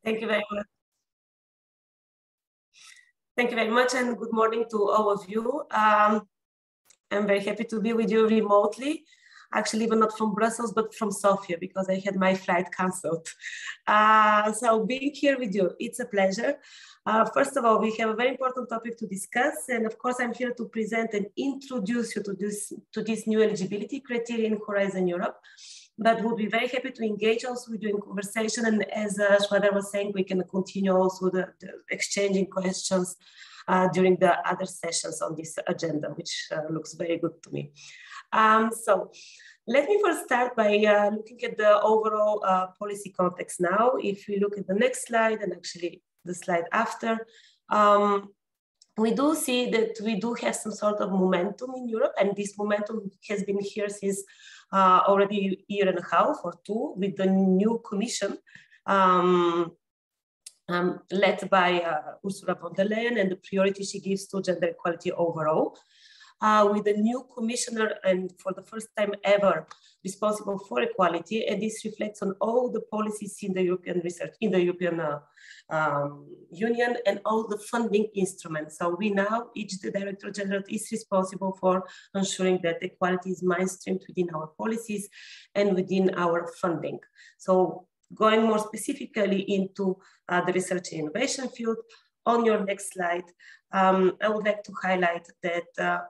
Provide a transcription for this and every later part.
Thank you very much. Thank you very much, and good morning to all of you. I'm very happy to be with you remotely. Actually, even not from Brussels, but from Sofia, because I had my flight canceled. So being here with you, it's a pleasure. First of all, we have a very important topic to discuss. And of course, I'm here to present and introduce you to this new eligibility criteria in Horizon Europe. But we'll be very happy to engage also with you in conversation. And as Smadar was saying, we can continue also the exchanging questions during the other sessions on this agenda, which looks very good to me. So let me first start by looking at the overall policy context now. If we look at the next slide and actually the slide after, we do see that we do have some sort of momentum in Europe, and this momentum has been here since already a year and a half or two with the new commission led by Ursula von der Leyen and the priority she gives to gender equality overall. With the new commissioner and for the first time ever responsible for equality, and this reflects on all the policies in the European research, in the European Union, and all the funding instruments. So we now, each the Director General is responsible for ensuring that equality is mainstreamed within our policies and within our funding. So going more specifically into the research and innovation field, on your next slide, I would like to highlight that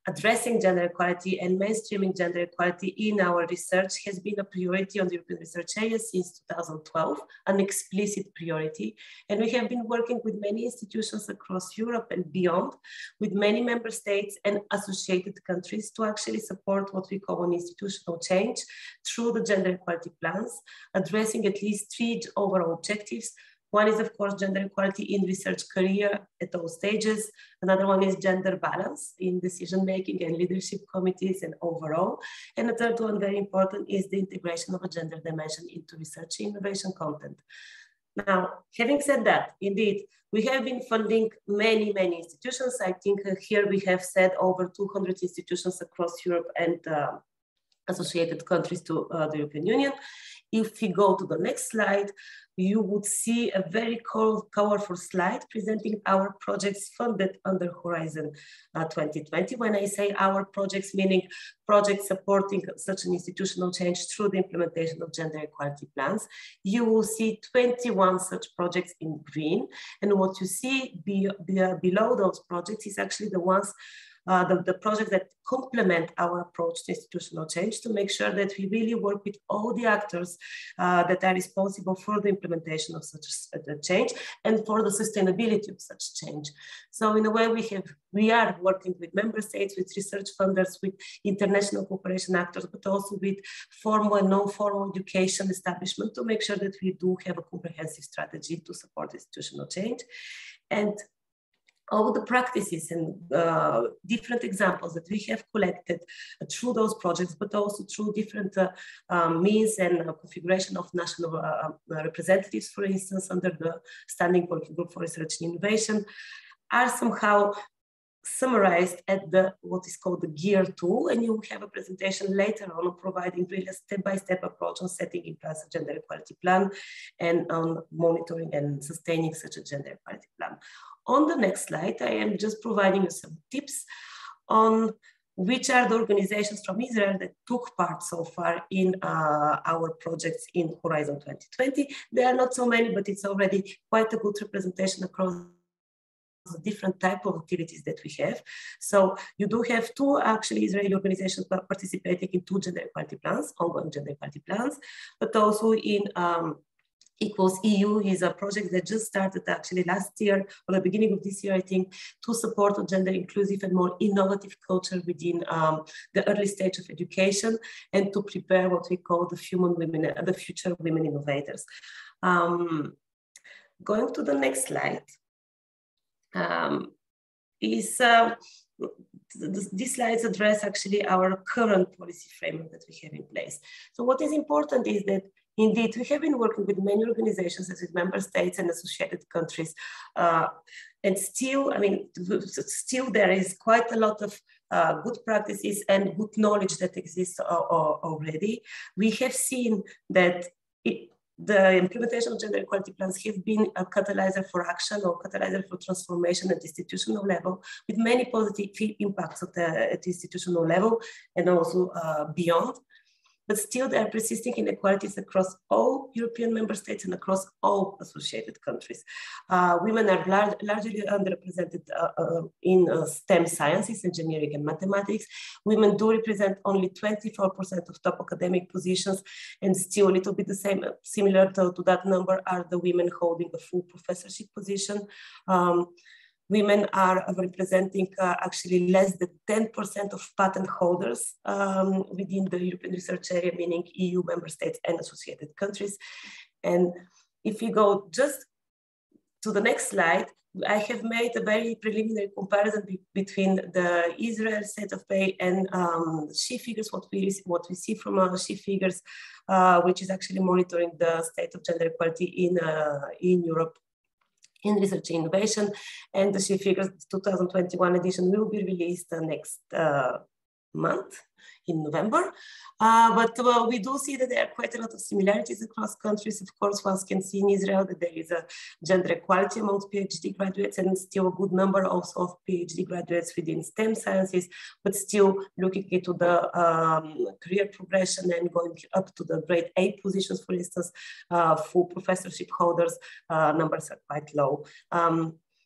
addressing gender equality and mainstreaming gender equality in our research has been a priority on the European research area since 2012, an explicit priority. And we have been working with many institutions across Europe and beyond, with many member states and associated countries to actually support what we call an institutional change through the gender equality plans, addressing at least 3 overall objectives. One is, of course, gender equality in research career at all stages. Another one is gender balance in decision-making and leadership committees and overall. And the third one, very important, is the integration of a gender dimension into research and innovation content. Now, having said that, indeed, we have been funding many, many institutions. I think here we have said over 200 institutions across Europe and associated countries to the European Union. If we go to the next slide, you would see a very colorful slide presenting our projects funded under Horizon 2020. When I say our projects, meaning projects supporting such an institutional change through the implementation of gender equality plans, you will see 21 such projects in green. And what you see below those projects is actually the ones the projects that complement our approach to institutional change to make sure that we really work with all the actors that are responsible for the implementation of such a change and for the sustainability of such change. So in a way, we are working with member states, with research funders, with international cooperation actors, but also with formal and non-formal education establishment to make sure that we do have a comprehensive strategy to support institutional change. And all the practices and different examples that we have collected through those projects, but also through different means and configuration of national representatives, for instance, under the Standing Working Group for Research and Innovation, are somehow summarized at what is called the GEP Tool, and you will have a presentation later on providing really a step-by-step approach on setting in place a gender equality plan and on monitoring and sustaining such a gender equality plan. On the next slide, I am just providing you some tips on which are the organizations from Israel that took part so far in our projects in Horizon 2020. There are not so many, but it's already quite a good representation across the different type of activities that we have. So you do have 2 actually Israeli organizations participating in 2 gender equality plans, ongoing gender equality plans, but also in Equals EU is a project that just started actually last year, or the beginning of this year, I think, to support a gender inclusive and more innovative culture within the early stage of education and to prepare what we call the future women innovators. Going to the next slide. These slides address actually our current policy framework that we have in place. So what is important is that indeed we have been working with many organizations as with member states and associated countries. And still, I mean, still there is quite a lot of good practices and good knowledge that exists already. We have seen that the implementation of gender equality plans have been a catalyzer for action or catalyzer for transformation at the institutional level, with many positive impacts at the institutional level and also beyond. But still there are persisting inequalities across all European member states and across all associated countries. Women are largely underrepresented in STEM sciences, engineering and mathematics. Women do represent only 24% of top academic positions, and still a little bit the same, similar to that number are the women holding a full professorship position. Women are representing actually less than 10% of patent holders within the European research area, meaning EU member states and associated countries. And if you go just to the next slide, I have made a very preliminary comparison between the Israel set of pay and SHE figures, what we see from SHE figures, which is actually monitoring the state of gender equality in Europe in research and innovation, and the SHE figures 2021 edition will be released next month in November. But we do see that there are quite a lot of similarities across countries. Of course, one can see in Israel that there is a gender equality amongst PhD graduates, and still a good number also of PhD graduates within STEM sciences, but still looking into the career progression and going up to the grade A positions, for instance, full professorship holders, numbers are quite low.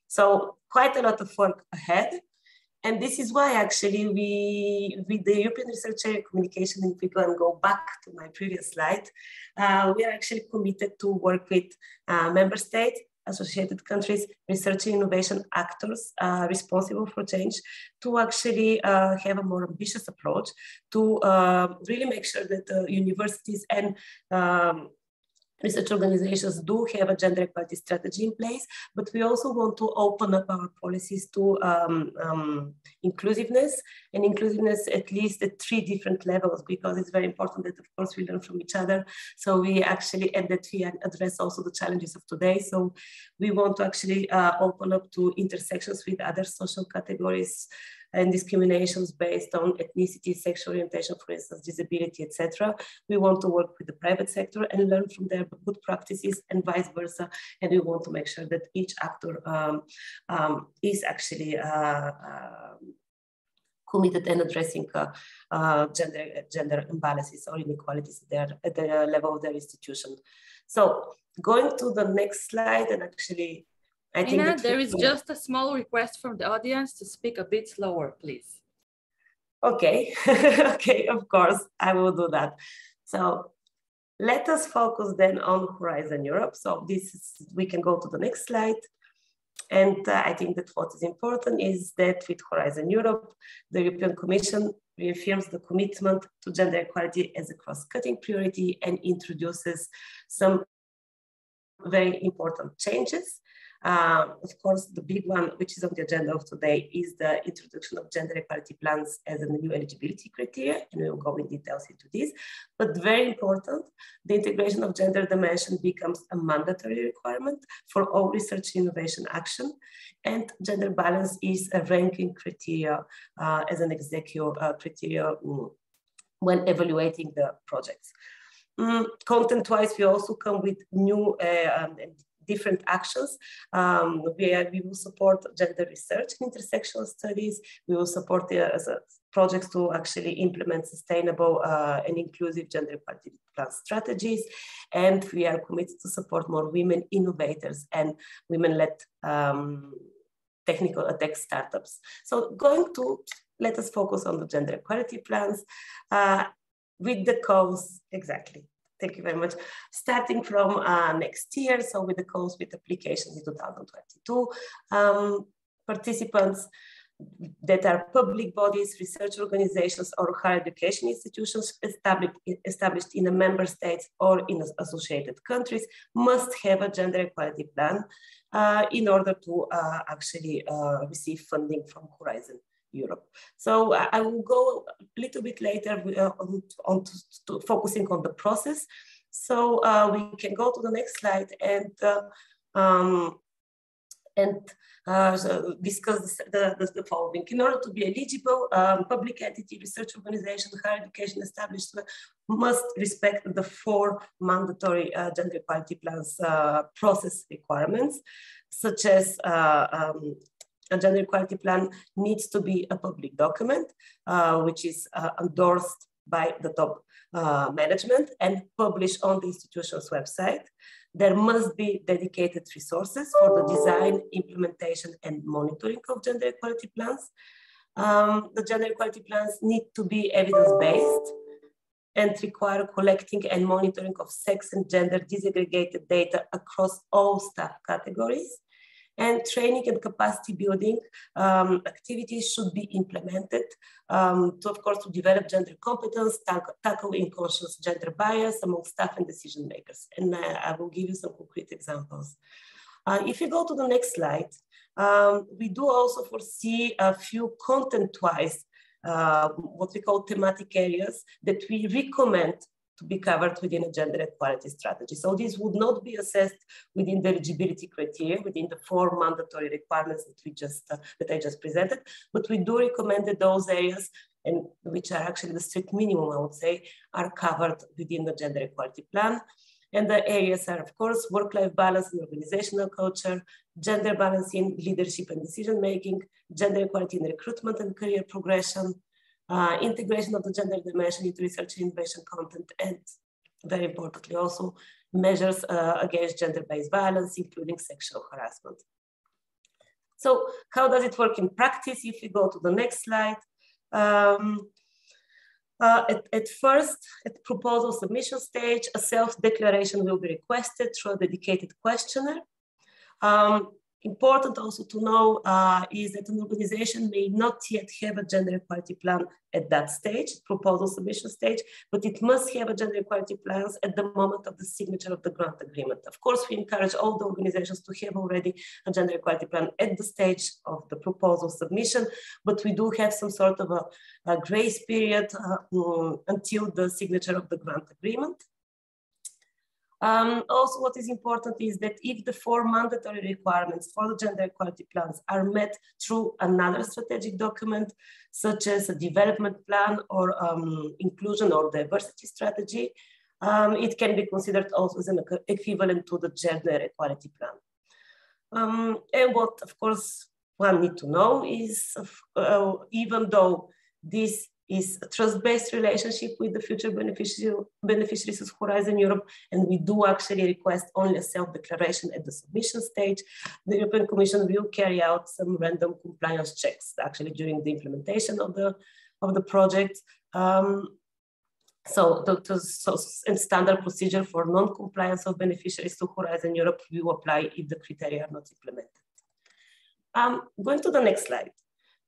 So quite a lot of work ahead. And this is why actually with the European Research Area Communication, if we go and go back to my previous slide, we are actually committed to work with member states, associated countries, research and innovation actors responsible for change to actually have a more ambitious approach to really make sure that universities and research organizations do have a gender equality strategy in place, but we also want to open up our policies to inclusiveness, and inclusiveness at least at 3 different levels, because it's very important that, of course, we learn from each other. So we actually, and that we address also the challenges of today. So we want to actually open up to intersections with other social categories and discriminations based on ethnicity, sexual orientation, for instance, disability, etc. We want to work with the private sector and learn from their good practices and vice versa. And we want to make sure that each actor is actually committed and addressing gender imbalances or inequalities at the level of their institution. So going to the next slide, and actually, I think Mina, there is just a small request from the audience to speak a bit slower, please. Okay, okay, of course, I will do that. So let us focus then on Horizon Europe. So we can go to the next slide. And I think that what is important is that with Horizon Europe, the European Commission reaffirms the commitment to gender equality as a cross-cutting priority and introduces some very important changes. Of course, the big one, which is on the agenda of today, is the introduction of gender equality plans as a new eligibility criteria, and we will go in details into this. But very important, the integration of gender dimension becomes a mandatory requirement for all research and innovation action, and gender balance is a ranking criteria as an executive criteria when evaluating the projects. Content-wise, we also come with new different actions. We will support gender research and intersectional studies. We will support projects to actually implement sustainable and inclusive gender equality plan strategies. And we are committed to support more women innovators and women-led technical tech startups. So let us focus on the gender equality plans with the goals, exactly. Thank you very much. Starting from next year, so with the calls with applications in 2022, participants that are public bodies, research organizations, or higher education institutions established in a member state or in associated countries must have a gender equality plan in order to actually receive funding from Horizon Europe. So I will go a little bit later on to focusing on the process. So we can go to the next slide, and discuss the following. In order to be eligible, public entity, research organization, higher education establishment must respect the 4 mandatory gender equality plans process requirements, such as a gender equality plan needs to be a public document, which is endorsed by the top management and published on the institution's website. There must be dedicated resources for the design, implementation, and monitoring of gender equality plans. The gender equality plans need to be evidence-based and require collecting and monitoring of sex and gender disaggregated data across all staff categories. And training and capacity building activities should be implemented of course, to develop gender competence, tackle unconscious gender bias among staff and decision makers. And I will give you some concrete examples. If you go to the next slide, we do also foresee a few content-wise, what we call thematic areas that we recommend to be covered within a gender equality strategy. So this would not be assessed within the eligibility criteria, within the 4 mandatory requirements that that I just presented, but we do recommend that those areas, and which are actually the strict minimum, I would say, are covered within the gender equality plan. And the areas are, of course, work-life balance and organizational culture, gender balance in leadership and decision-making, gender equality in recruitment and career progression, integration of the gender dimension into research and innovation content, and very importantly also measures against gender-based violence, including sexual harassment. So how does it work in practice? If you go to the next slide, at first, at proposal submission stage, a self-declaration will be requested through a dedicated questionnaire. Important also to know is that an organization may not yet have a gender equality plan at that stage, proposal submission stage, but it must have a gender equality plans at the moment of the signature of the grant agreement. Of course, we encourage all the organizations to have already a gender equality plan at the stage of the proposal submission, but we do have some sort of a grace period until the signature of the grant agreement. Also, what is important is that if the 4 mandatory requirements for the gender equality plans are met through another strategic document, such as a development plan or inclusion or diversity strategy, it can be considered also as an equivalent to the gender equality plan. And what, of course, one need to know is, even though this is a trust-based relationship with the future beneficiaries of Horizon Europe, and we do actually request only a self-declaration at the submission stage, the European Commission will carry out some random compliance checks actually during the implementation of the project. And standard procedure for non-compliance of beneficiaries to Horizon Europe will apply if the criteria are not implemented. Going to the next slide.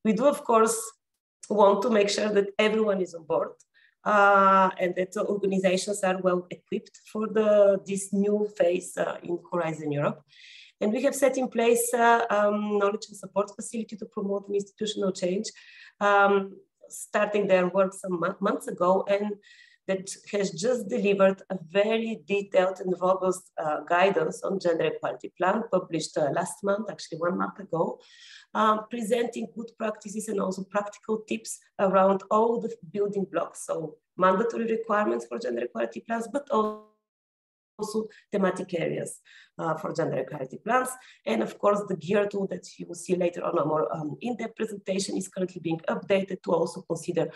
We do, of course, want to make sure that everyone is on board and that the organizations are well equipped for this new phase in Horizon Europe. And we have set in place knowledge and support facility to promote an institutional change, starting their work some months ago, and that has just delivered a very detailed and robust guidance on gender equality plan, published last month, actually 1 month ago, presenting good practices and also practical tips around all the building blocks. So mandatory requirements for gender equality plans, but also thematic areas for gender equality plans. And of course, the GEP tool that you will see later on a more in-depth presentation is currently being updated to also consider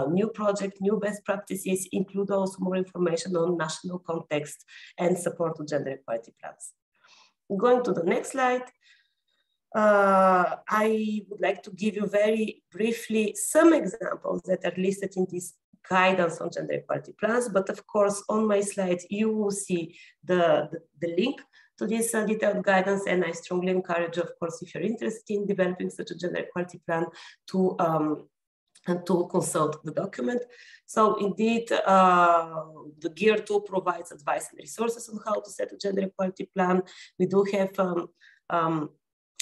new project, new best practices, include also more information on national context and support to gender equality plans. Going to the next slide. I would like to give you very briefly some examples that are listed in this guidance on gender equality plans, but of course on my slides you will see the link to this detailed guidance, and I strongly encourage, of course, if you're interested in developing such a gender equality plan, to consult the document. So indeed, the GEP tool provides advice and resources on how to set a gender equality plan. We do have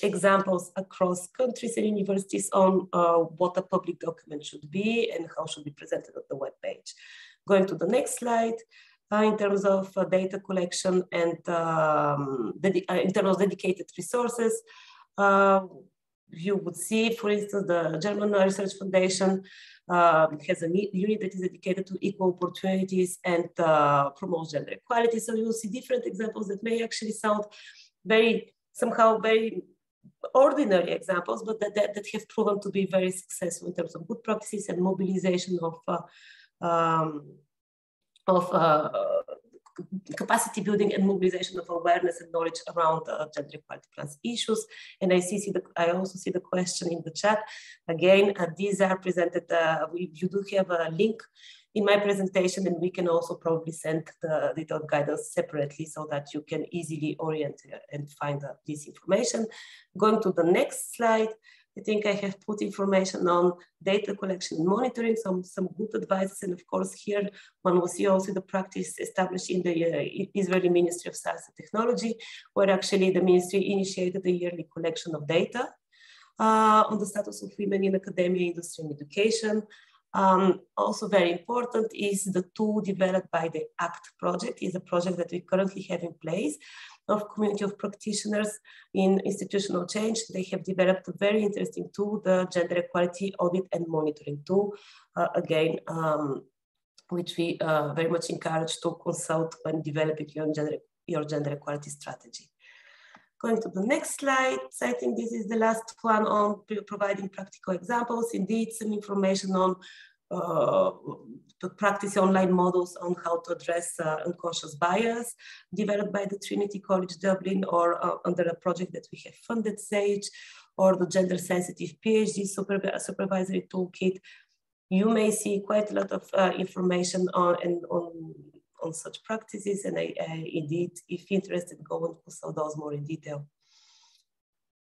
examples across countries and universities on what a public document should be and how should be presented on the web page. Going to the next slide, in terms of data collection and in terms of dedicated resources, You would see, for instance, the German Research Foundation has a unit that is dedicated to equal opportunities and promotes gender equality. So you will see different examples that may actually sound somehow very ordinary examples, but that have proven to be very successful in terms of good practices and mobilization of capacity building and mobilization of awareness and knowledge around gender equality plans issues. And I also see the question in the chat. Again, these are presented, you do have a link in my presentation, and we can also probably send the detailed guidance separately so that you can easily orient and find this information. Going to the next slide, I think I have put information on data collection and monitoring, some good advice. And of course, here one will see also the practice established in the Israeli Ministry of Science and Technology, where actually the ministry initiated the yearly collection of data on the status of women in academia, industry, and education. Also very important is the tool developed by the ACT project, is a project that we currently have in place of community of practitioners in institutional change. They have developed a very interesting tool, the Gender Equality Audit and Monitoring tool, which we very much encourage to consult when developing your gender equality strategy. Going to the next slide, so I think this is the last one on providing practical examples. Indeed, some information on the practice online models on how to address unconscious bias developed by the Trinity College Dublin, or under a project that we have funded, SAGE, or the gender sensitive PhD supervisory toolkit. You may see quite a lot of information on such practices, and indeed, if interested, go and consult those more in detail.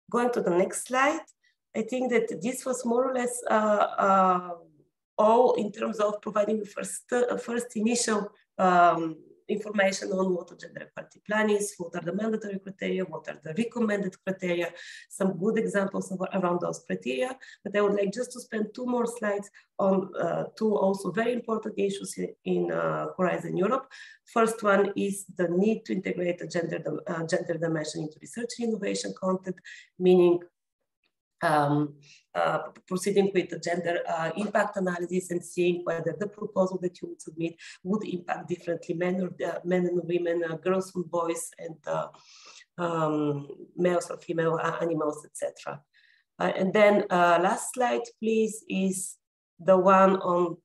Going to the next slide, I think that this was more or less all in terms of providing the first initial information on what a gender equality plan is, what are the mandatory criteria, what are the recommended criteria, some good examples around those criteria. But I would like just to spend 2 more slides on 2 also very important issues in Horizon Europe. First one is the need to integrate the gender dimension into research and innovation content, meaning proceeding with the gender impact analysis and seeing whether the proposal that you would submit would impact differently men and women, girls and boys, and males or female animals, etc. And then last slide, please, is the one on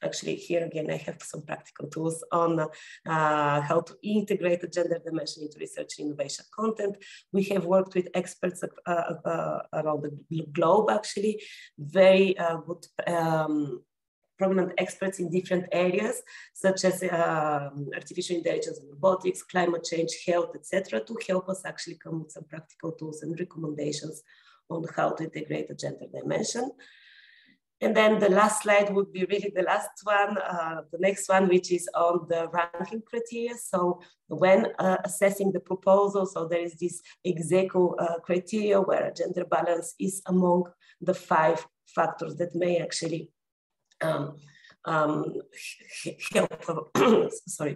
actually, here again, I have some practical tools on how to integrate the gender dimension into research and innovation content. We have worked with experts around the globe, actually, very good prominent experts in different areas, such as artificial intelligence and robotics, climate change, health, etc., to help us actually come with some practical tools and recommendations on how to integrate the gender dimension. And then the last slide would be really the last one, the next one, which is on the ranking criteria. So when assessing the proposal, so there is this execo criteria where a gender balance is among the 5 factors that may actually help,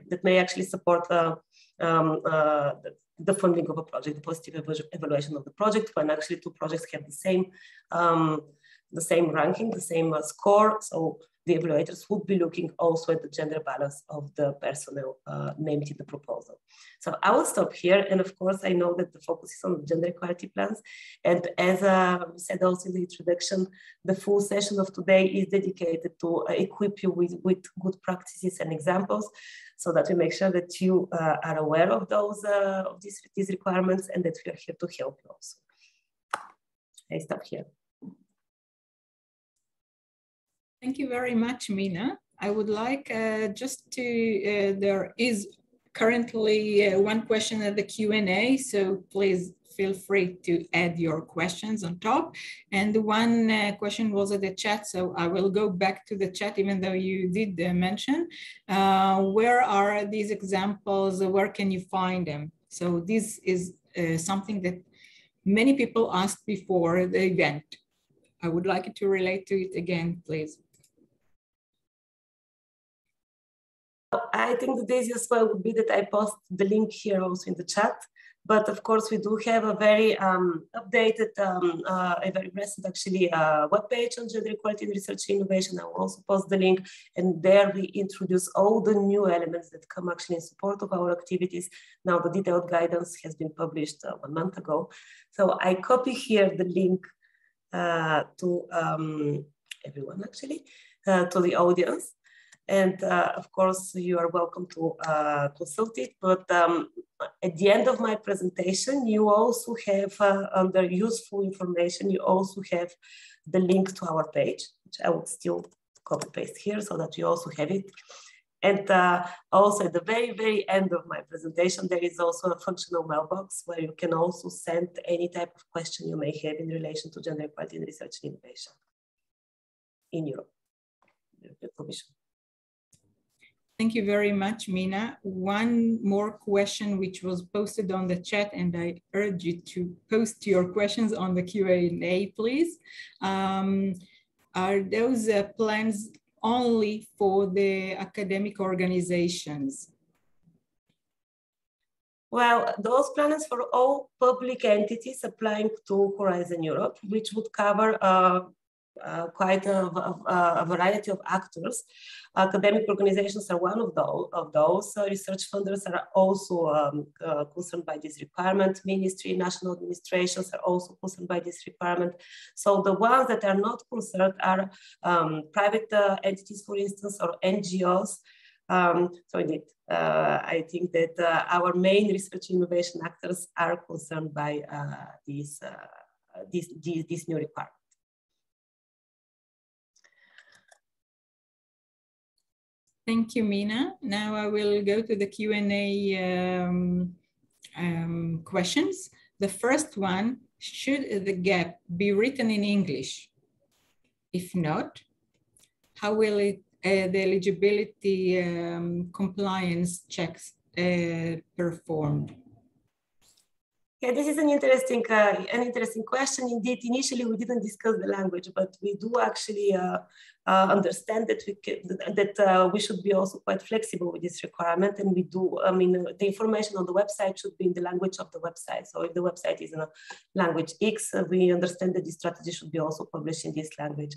that may actually support the funding of a project, the positive evaluation of the project, when actually 2 projects have the same ranking, the same score. So the evaluators would be looking also at the gender balance of the personnel named in the proposal. So I will stop here. And of course, I know that the focus is on gender equality plans. And as we said also in the introduction, the full session of today is dedicated to equip you with good practices and examples, so that we make sure that you are aware of these requirements, and that we are here to help you also. I stop here. Thank you very much, Mina. I would like just to, there is currently one question at the Q&A, so please feel free to add your questions on top. And the one question was at the chat, so I will go back to the chat, even though you did mention. Where are these examples? Where can you find them? So this is something that many people asked before the event. I would like you to relate to it again, please. I think the easiest way would be that I post the link here also in the chat. But of course, we do have a very updated, a very recent actually webpage on gender equality and research and innovation. I will also post the link, and there we introduce all the new elements that come actually in support of our activities. Now the detailed guidance has been published 1 month ago. So I copy here the link to everyone actually, to the audience. And of course, you are welcome to consult it. But at the end of my presentation, you also have, under useful information, you also have the link to our page, which I would still copy paste here so that you also have it. And also at the very, very end of my presentation, there is also a functional mailbox where you can also send any type of question you may have in relation to gender equality and research and innovation in Europe, the Commission. Thank you very much, Mina. One more question which was posted on the chat, and I urge you to post your questions on the Q&A, please. Are those plans only for the academic organizations? Well, those plans for all public entities applying to Horizon Europe, which would cover quite a variety of actors. Academic organizations are one of those. Research funders are also concerned by this requirement. Ministry, national administrations are also concerned by this requirement. So the ones that are not concerned are private entities, for instance, or NGOs. So indeed, I think that our main research innovation actors are concerned by this new requirement. Thank you, Mina. Now I will go to the Q&A questions. The first one, should the GEP be written in English? If not, how will the eligibility compliance checks performed? Yeah, this is an interesting question. Indeed, initially we didn't discuss the language, but we do actually understand that we should be also quite flexible with this requirement, and we do. I mean, the information on the website should be in the language of the website. So if the website is in a language X, we understand that the strategy should be also published in this language.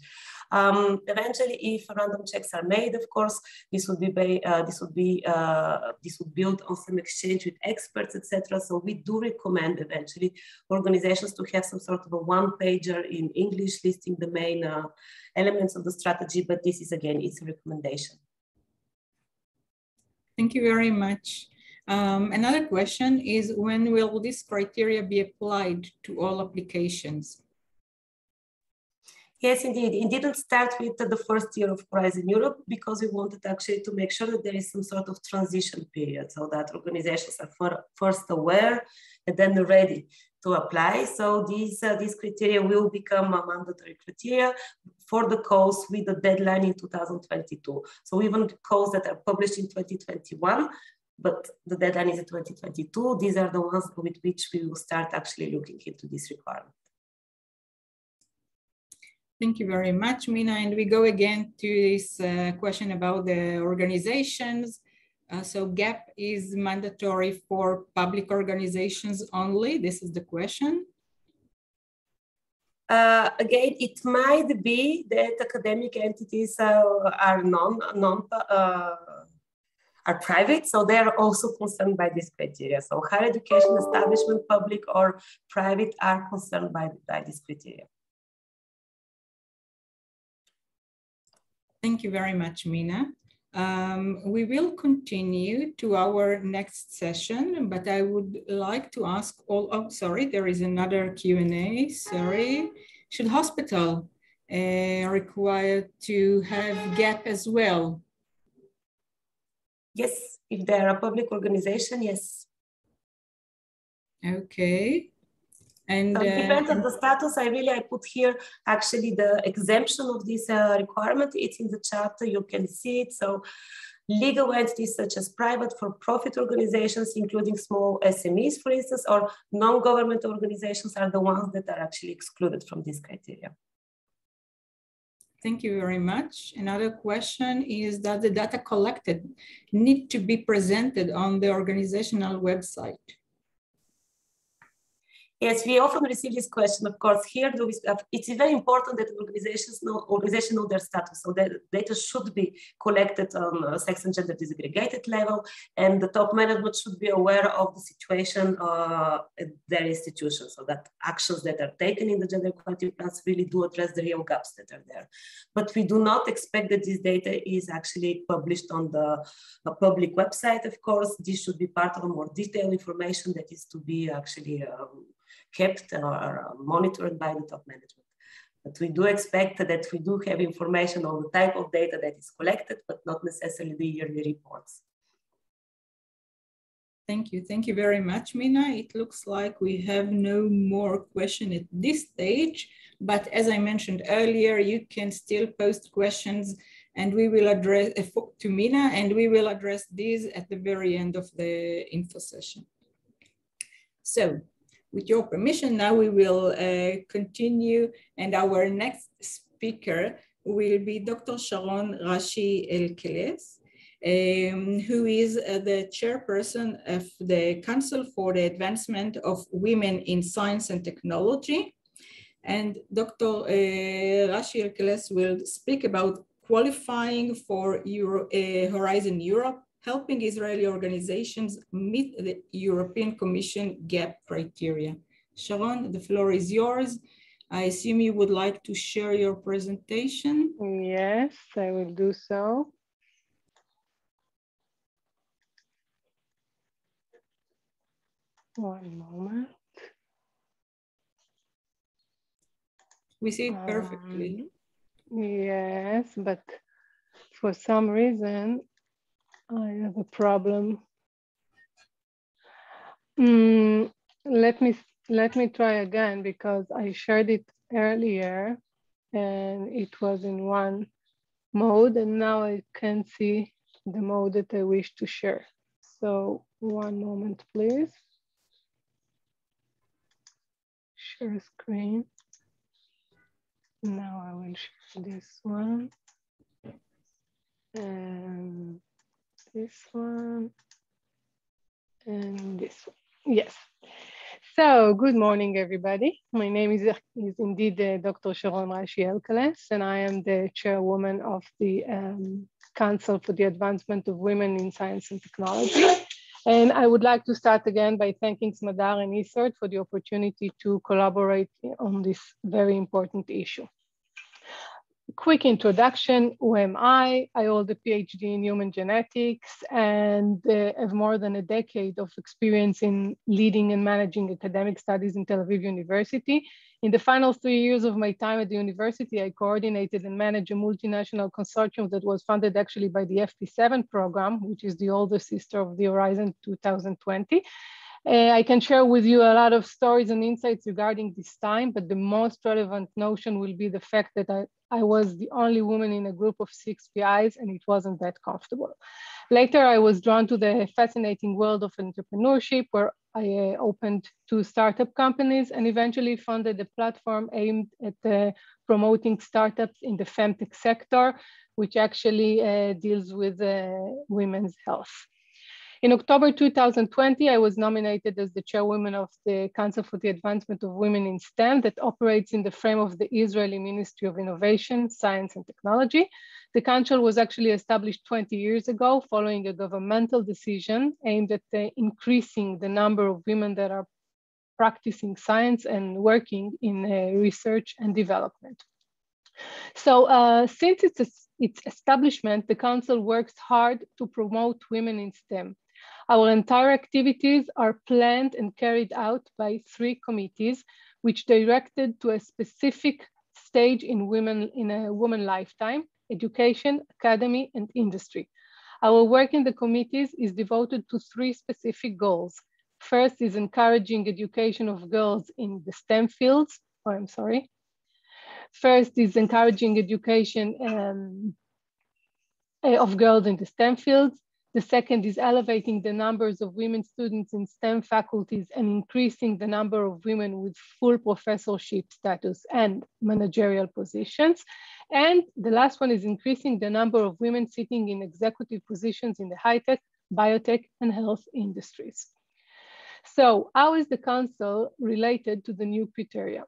Eventually, if random checks are made, of course, this would build on some exchange with experts, etc. So we do recommend eventually organizations to have some sort of a one-pager in English listing the main elements of the strategy, but this is again, it's a recommendation. Thank you very much. Another question is, when will this criteria be applied to all applications? Yes, indeed. It didn't start with the first year of Horizon Europe because we wanted actually to make sure that there is some sort of transition period so that organizations are first aware and then ready to apply. So these criteria will become a mandatory criteria for the calls with the deadline in 2022. So even calls that are published in 2021, but the deadline is in 2022, these are the ones with which we will start actually looking into this requirement. Thank you very much, Mina. And we go again to this question about the organizations. So GEP is mandatory for public organizations only. This is the question. Again, it might be that academic entities are are private, so they are also concerned by this criteria. So higher education establishment, public or private, are concerned by this criteria. Thank you very much, Mina. We will continue to our next session, but I would like to ask all, oh, sorry, there is another Q&A, sorry. Should hospital require to have GEP as well? Yes, if they are a public organization, yes. Okay. And so it depends on the status. I put here actually the exemption of this requirement. It's in the chapter, you can see it. So legal entities such as private for-profit organizations, including small SMEs, for instance, or non-governmental organizations are the ones that are actually excluded from this criteria. Thank you very much. Another question is, does the data collected need to be presented on the organizational website? Yes, we often receive this question. Of course, here it's very important that organizations know their status. So that data should be collected on a sex and gender disaggregated level, and the top management should be aware of the situation at their institution, so that actions that are taken in the gender equality plans really do address the real gaps that are there. But we do not expect that this data is actually published on the public website. Of course, this should be part of a more detailed information that is to be actually kept or monitored by the top management. But we do expect that we do have information on the type of data that is collected, but not necessarily the yearly reports. Thank you. Thank you very much, Mina. It looks like we have no more questions at this stage, but as I mentioned earlier, you can still post questions and we will address to Mina, and we will address these at the very end of the info session. So, with your permission, now we will continue, and our next speaker will be Dr. Sharon Rashi-Elkeles, who is the chairperson of the Council for the Advancement of Women in Science and Technology. And Dr. Rashi-Elkeles will speak about qualifying for Horizon Europe, helping Israeli organizations meet the European Commission GEP criteria. Sharon, the floor is yours. I assume you would like to share your presentation. Yes, I will do so. One moment. We see it perfectly. Yes, but for some reason, I have a problem. Let me try again, because I shared it earlier and it was in one mode, and now I can't see the mode that I wish to share. So one moment, please. Share screen. Now I will share this one. And this one, and this one. Yes. So good morning, everybody. My name is indeed Dr. Sharon Rashi-Elkeles, and I am the chairwoman of the Council for the Advancement of Women in Science and Technology. And I would like to start again by thanking Smadar and ISERD for the opportunity to collaborate on this very important issue. Quick introduction, who am I? I hold a PhD in human genetics and have more than a decade of experience in leading and managing academic studies in Tel Aviv University. In the final 3 years of my time at the university, I coordinated and managed a multinational consortium that was funded actually by the FP7 program, which is the older sister of the Horizon 2020. I can share with you a lot of stories and insights regarding this time, but the most relevant notion will be the fact that I was the only woman in a group of 6 PIs, and it wasn't that comfortable. Later, I was drawn to the fascinating world of entrepreneurship, where I opened 2 startup companies and eventually funded a platform aimed at promoting startups in the femtech sector, which actually deals with women's health. In October 2020, I was nominated as the chairwoman of the Council for the Advancement of Women in STEM that operates in the frame of the Israeli Ministry of Innovation, Science and Technology. The council was actually established 20 years ago following a governmental decision aimed at increasing the number of women that are practicing science and working in research and development. So since its establishment, the council works hard to promote women in STEM. Our entire activities are planned and carried out by 3 committees, which directed to a specific stage in a woman lifetime: education, academy, and industry. Our work in the committees is devoted to 3 specific goals. First is encouraging education of girls in the STEM fields. First is encouraging education of girls in the STEM fields. The second is elevating the numbers of women students in STEM faculties and increasing the number of women with full professorship status and managerial positions. And the last one is increasing the number of women sitting in executive positions in the high-tech, biotech, and health industries. So how is the Council related to the new criteria?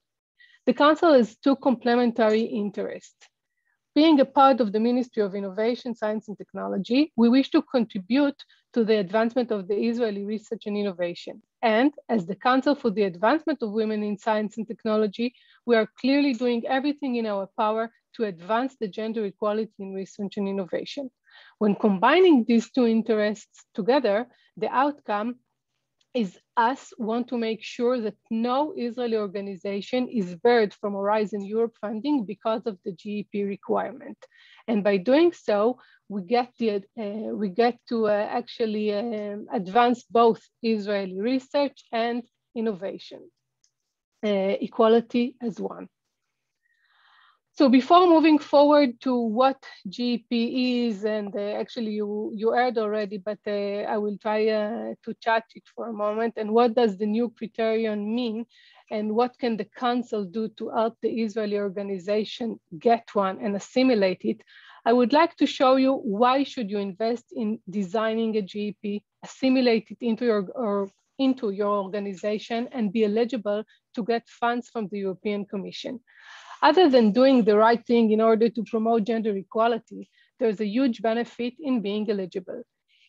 The Council has two complementary interests. Being a part of the Ministry of Innovation, Science and Technology, we wish to contribute to the advancement of the Israeli research and innovation. And as the Council for the Advancement of Women in Science and Technology, we are clearly doing everything in our power to advance the gender equality in research and innovation. When combining these two interests together, the outcome is us want to make sure that no Israeli organization is barred from Horizon Europe funding because of the GEP requirement. And by doing so, we get to actually advance both Israeli research and innovation, equality as one. So before moving forward to what GEP is, and actually you heard already, but I will try to chat it for a moment, and what does the new criterion mean, and what can the Council do to help the Israeli organization get one and assimilate it, I would like to show you why should you invest in designing a GEP, assimilate it into your organization, and be eligible to get funds from the European Commission. Other than doing the right thing in order to promote gender equality, there's a huge benefit in being eligible.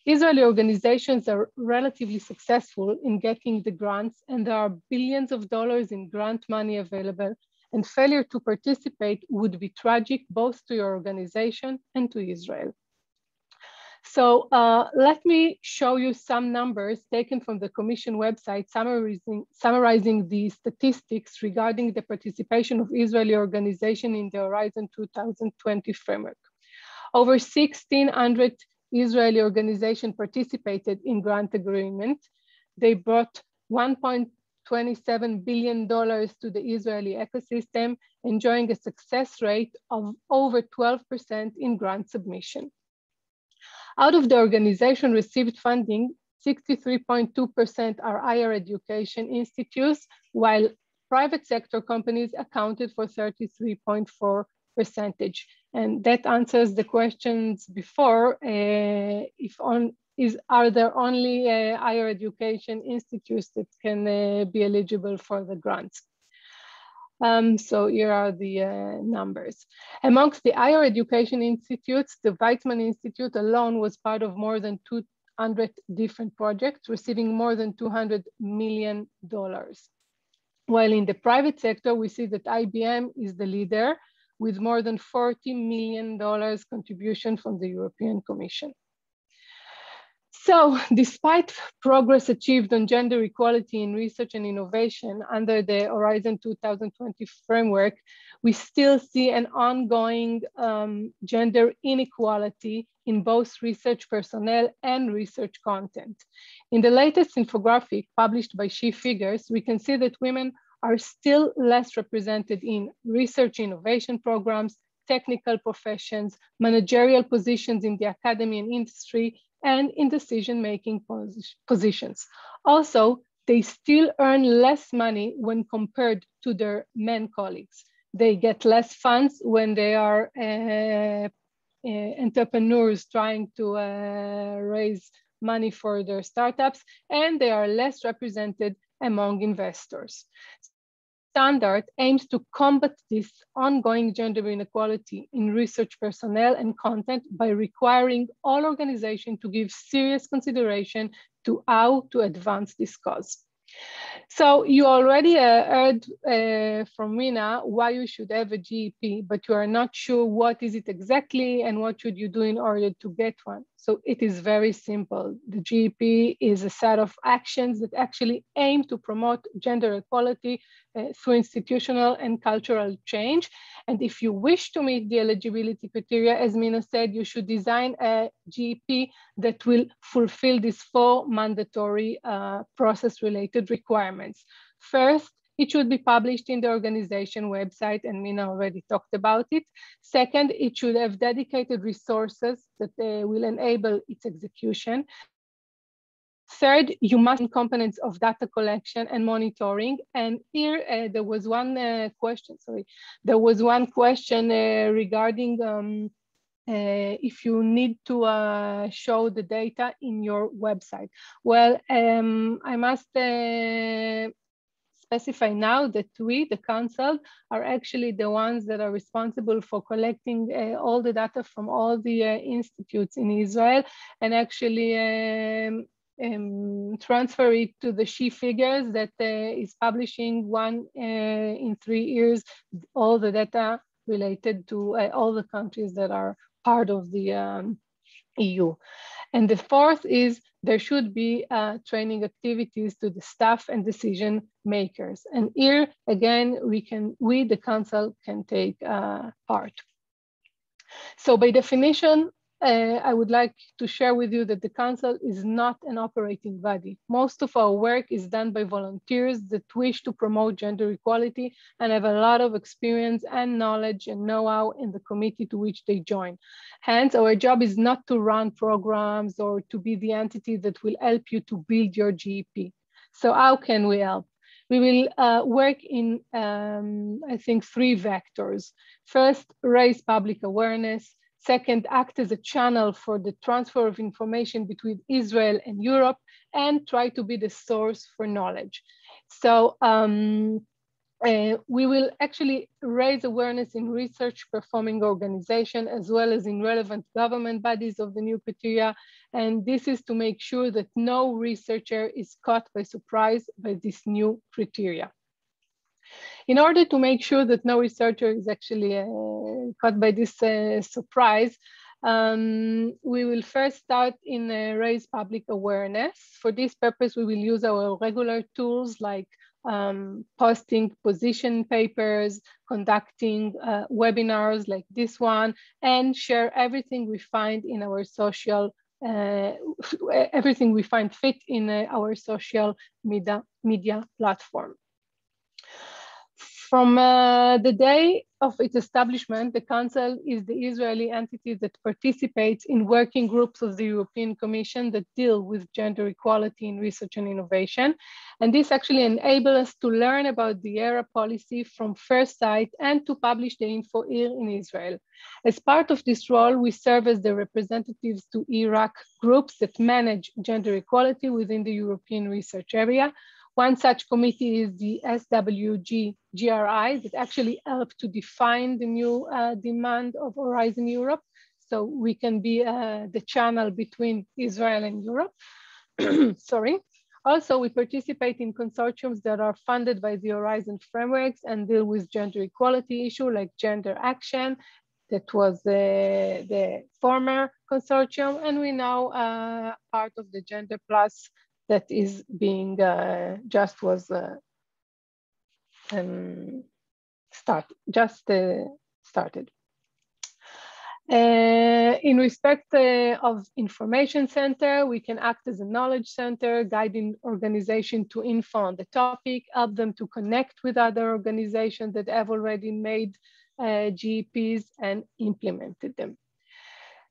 Israeli organizations are relatively successful in getting the grants, and there are billions of dollars in grant money available, and failure to participate would be tragic both to your organization and to Israel. So let me show you some numbers taken from the Commission website summarizing the statistics regarding the participation of Israeli organization in the Horizon 2020 framework. Over 1,600 Israeli organizations participated in grant agreement. They brought $1.27 billion to the Israeli ecosystem, enjoying a success rate of over 12% in grant submission. Out of the organization received funding, 63.2% are higher education institutes, while private sector companies accounted for 33.4%. And that answers the questions before, are there only higher education institutes that can be eligible for the grants? So here are the numbers. Amongst the higher education institutes, the Weizmann Institute alone was part of more than 200 different projects, receiving more than $200 million. While in the private sector, we see that IBM is the leader with more than $40 million contribution from the European Commission. So despite progress achieved on gender equality in research and innovation under the Horizon 2020 framework, we still see an ongoing gender inequality in both research personnel and research content. In the latest infographic published by She Figures, we can see that women are still less represented in research innovation programs, technical professions, managerial positions in the academy and industry, and in decision-making positions. Also, they still earn less money when compared to their men colleagues. They get less funds when they are entrepreneurs trying to raise money for their startups, and they are less represented among investors. Standard aims to combat this ongoing gender inequality in research personnel and content by requiring all organizations to give serious consideration to how to advance this cause. So you already heard from Mina why you should have a GEP, but you are not sure what is it exactly and what should you do in order to get one. So it is very simple. The GEP is a set of actions that actually aim to promote gender equality through institutional and cultural change. And if you wish to meet the eligibility criteria, as Mina said, you should design a GEP that will fulfill these 4 mandatory process-related requirements. First, it should be published in the organization website, and Mina already talked about it. Second, it should have dedicated resources that will enable its execution. Third, you must have components of data collection and monitoring. And here there was one question, regarding if you need to show the data in your website. Well, I must specify now that we, the council, are actually the ones that are responsible for collecting all the data from all the institutes in Israel, and actually transfer it to the She Figures that is publishing one in 3 years, all the data related to all the countries that are part of the EU. And the fourth is there should be training activities to the staff and decision makers. And here again, we the council can take part. So by definition, I would like to share with you that the council is not an operating body. Most of our work is done by volunteers that wish to promote gender equality and have a lot of experience and knowledge and know-how in the committee to which they join. Hence, our job is not to run programs or to be the entity that will help you to build your GEP. So how can we help? We will work in, I think, 3 vectors. First, raise public awareness. Second, act as a channel for the transfer of information between Israel and Europe, and try to be the source for knowledge. So we will actually raise awareness in research performing organization, as well as in relevant government bodies of the new criteria. And this is to make sure that no researcher is caught by surprise by this new criteria. In order to make sure that no researcher is actually caught by this surprise, we will first start in raise public awareness. For this purpose, we will use our regular tools like posting position papers, conducting webinars like this one, and share everything we find in our social, everything we find fit in our social media platform. From the day of its establishment, the Council is the Israeli entity that participates in working groups of the European Commission that deal with gender equality in research and innovation. And this actually enables us to learn about the ERA policy from first sight and to publish the info here in Israel. As part of this role, we serve as the representatives to Iraq groups that manage gender equality within the European research area. One such committee is the SWG-GRI that actually helped to define the new demand of Horizon Europe. So we can be the channel between Israel and Europe. Sorry. Also, we participate in consortiums that are funded by the Horizon frameworks and deal with gender equality issue like Gender Action. That was the former consortium, and we now part of the Gender Plus that is being started. In respect of information center, we can act as a knowledge center, guiding organization to info on the topic, help them to connect with other organizations that have already made GEPs and implemented them.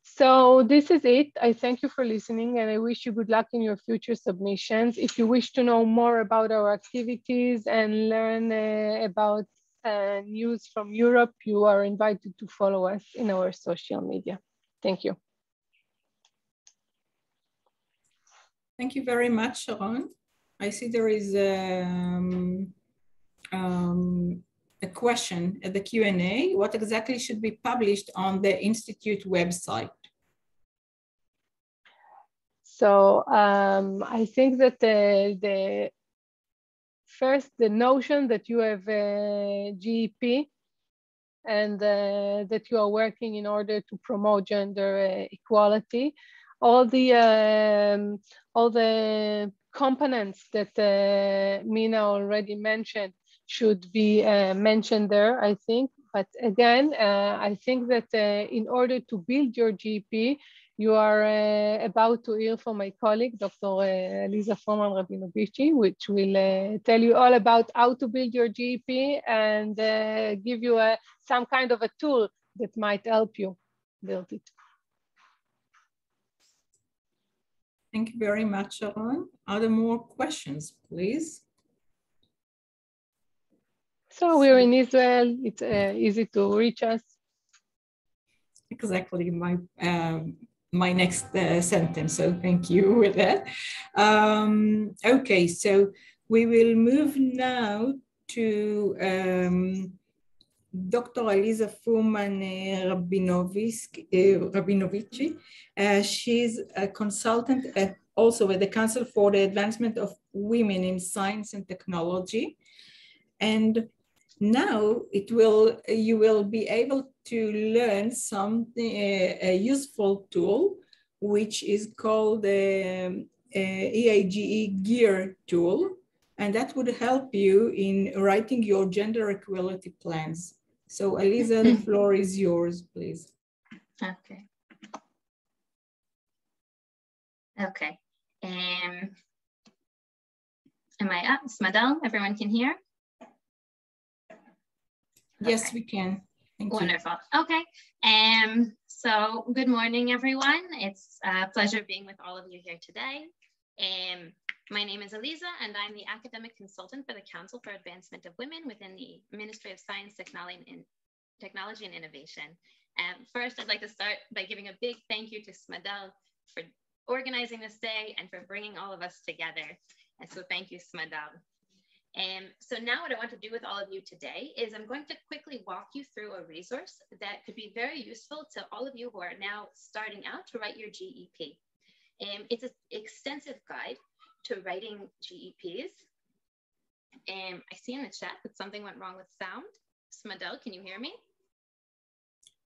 So this is it. I thank you for listening, and I wish you good luck in your future submissions. If you wish to know more about our activities and learn about news from Europe, you are invited to follow us in our social media. Thank you. Thank you very much, Sharon. I see there is a question at the Q&A. What exactly should be published on the Institute website? So I think that the notion that you have a GEP and that you are working in order to promote gender equality, all the components that Mina already mentioned should be mentioned there, I think. But again, I think that in order to build your GEP, You are about to hear from my colleague, Dr. Aliza Forman Rabinovici, which will tell you all about how to build your GEP and give you some kind of a tool that might help you build it. Thank you very much, Sharon. Are there more questions, please? So we're in Israel. It's easy to reach us. Exactly my next sentence, so thank you with that. Okay, so we will move now to Dr. Aliza Forman Rabinovici. She's a consultant also at the Council for the Advancement of Women in Science and Technology. And now you will be able to learn something, a useful tool, which is called the EIGE GEAR tool, and that would help you in writing your gender equality plans. So Aliza, the floor is yours, please. Okay. Okay. Am I up? Smadar, everyone can hear? Yes, okay. We can. Thank Wonderful. you. Okay. So good morning, everyone. It's a pleasure being with all of you here today. My name is Aliza, and I'm the academic consultant for the Council for Advancement of Women within the Ministry of Science, Technology and Innovation. First, I'd like to start by giving a big thank you to Smadar for organizing this day and for bringing all of us together. And so thank you, Smadar. So now what I want to do with all of you today is I'm going to quickly walk you through a resource that could be very useful to all of you who are now starting out to write your GEP. It's an extensive guide to writing GEPs. I see in the chat that something went wrong with sound. Smadar, can you hear me?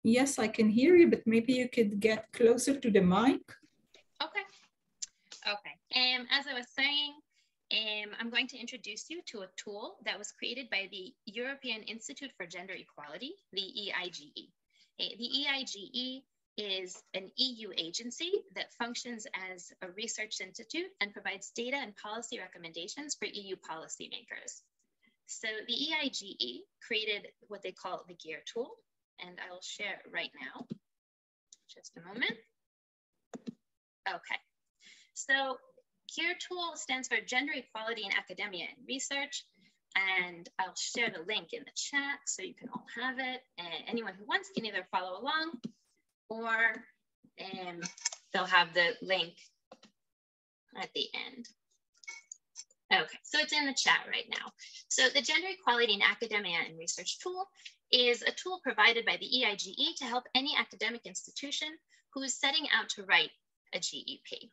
Yes, I can hear you, but maybe you could get closer to the mic. Okay. Okay. As I was saying, I'm going to introduce you to a tool that was created by the European Institute for Gender Equality, the EIGE. The EIGE is an EU agency that functions as a research institute and provides data and policy recommendations for EU policymakers. So the EIGE created what they call the GEAR tool, and I will share it right now. Just a moment. Okay. So GEAR tool stands for Gender Equality in Academia and Research, and I'll share the link in the chat so you can all have it. And anyone who wants can either follow along or they'll have the link at the end. Okay, so it's in the chat right now. So the Gender Equality in Academia and Research tool is a tool provided by the EIGE to help any academic institution who is setting out to write a GEP.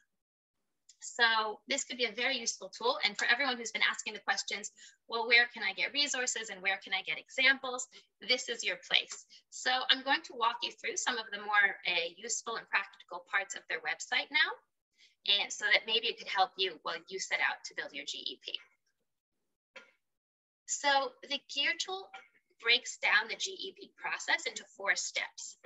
So this could be a very useful tool. And for everyone who's been asking the questions, well, where can I get resources and where can I get examples? This is your place. So I'm going to walk you through some of the more useful and practical parts of their website now, and so that maybe it could help you while you set out to build your GEP. So the GEAR tool breaks down the GEP process into 4 steps.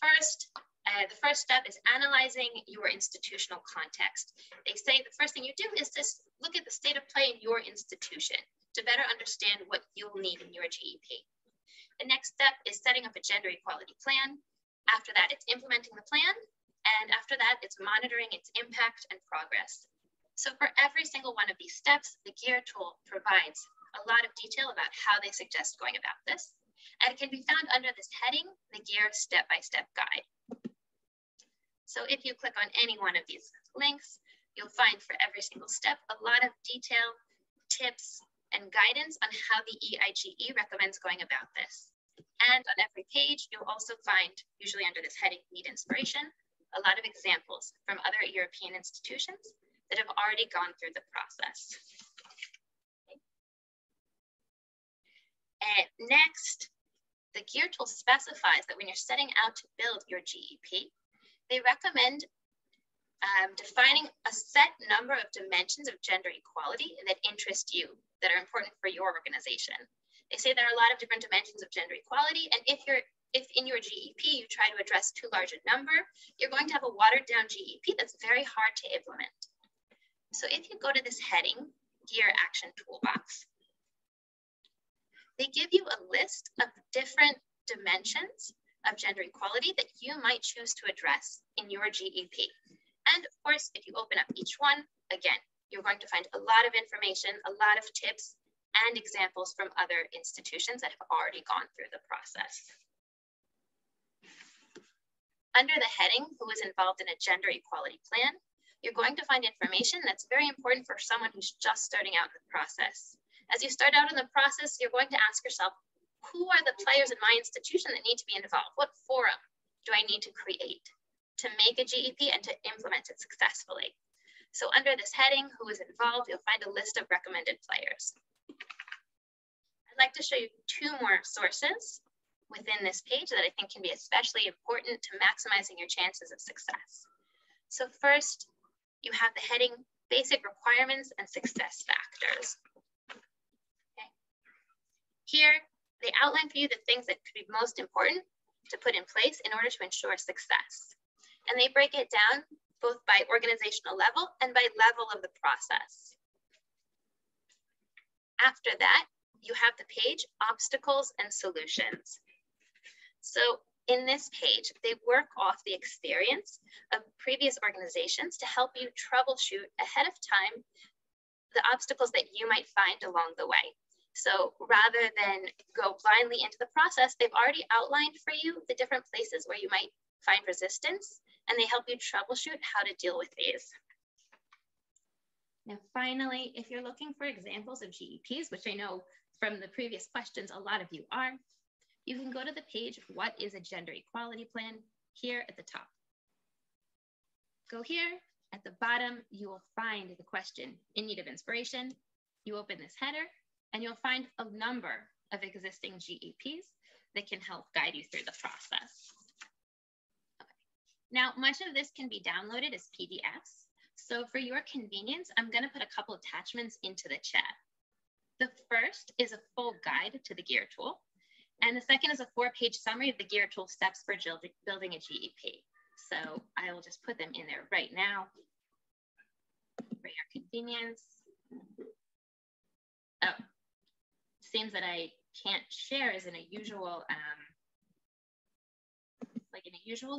First, the first step is analyzing your institutional context. They say the first thing you do is just look at the state of play in your institution to better understand what you'll need in your GEP. The next step is setting up a gender equality plan. After that, it's implementing the plan. And after that, it's monitoring its impact and progress. So for every single one of these steps, the GEAR tool provides a lot of detail about how they suggest going about this. And it can be found under this heading, the GEAR step-by-step guide. So if you click on any one of these links, you'll find for every single step a lot of detail, tips, and guidance on how the EIGE recommends going about this. And on every page, you'll also find, usually under this heading, Need Inspiration, a lot of examples from other European institutions that have already gone through the process. And next, the GEAR tool specifies that when you're setting out to build your GEP, they recommend defining a set number of dimensions of gender equality that interest you, that are important for your organization. They say there are a lot of different dimensions of gender equality, and if you're if in your GEP you try to address too large a number, you're going to have a watered down GEP that's very hard to implement. So if you go to this heading, Gear Action Toolbox, they give you a list of different dimensions of gender equality that you might choose to address in your GEP. And of course, if you open up each one, again, you're going to find a lot of information, a lot of tips and examples from other institutions that have already gone through the process. Under the heading, who is involved in a gender equality plan, you're going to find information that's very important for someone who's just starting out in the process. As you start out in the process, you're going to ask yourself, who are the players in my institution that need to be involved? What forum do I need to create to make a GEP and to implement it successfully? So under this heading, who is involved, you'll find a list of recommended players. I'd like to show you two more sources within this page that I think can be especially important to maximizing your chances of success. So first, you have the heading, Basic Requirements and Success Factors. Okay. Here, they outline for you the things that could be most important to put in place in order to ensure success. And they break it down both by organizational level and by level of the process. After that, you have the page, Obstacles and Solutions. So in this page, they work off the experience of previous organizations to help you troubleshoot ahead of time the obstacles that you might find along the way. So rather than go blindly into the process, they've already outlined for you the different places where you might find resistance, and they help you troubleshoot how to deal with these. Now, finally, if you're looking for examples of GEPs, which I know from the previous questions, a lot of you are, you can go to the page, What is a Gender Equality Plan, here at the top. Go here, at the bottom, you will find the question, In Need of Inspiration. You open this header, and you'll find a number of existing GEPs that can help guide you through the process. Okay. Now, much of this can be downloaded as PDFs. So for your convenience, I'm going to put a couple attachments into the chat. The first is a full guide to the GEAR tool. And the second is a 4-page summary of the GEAR tool steps for building a GEP. So I will just put them in there right now for your convenience. Oh, seems that I can't share as in a usual,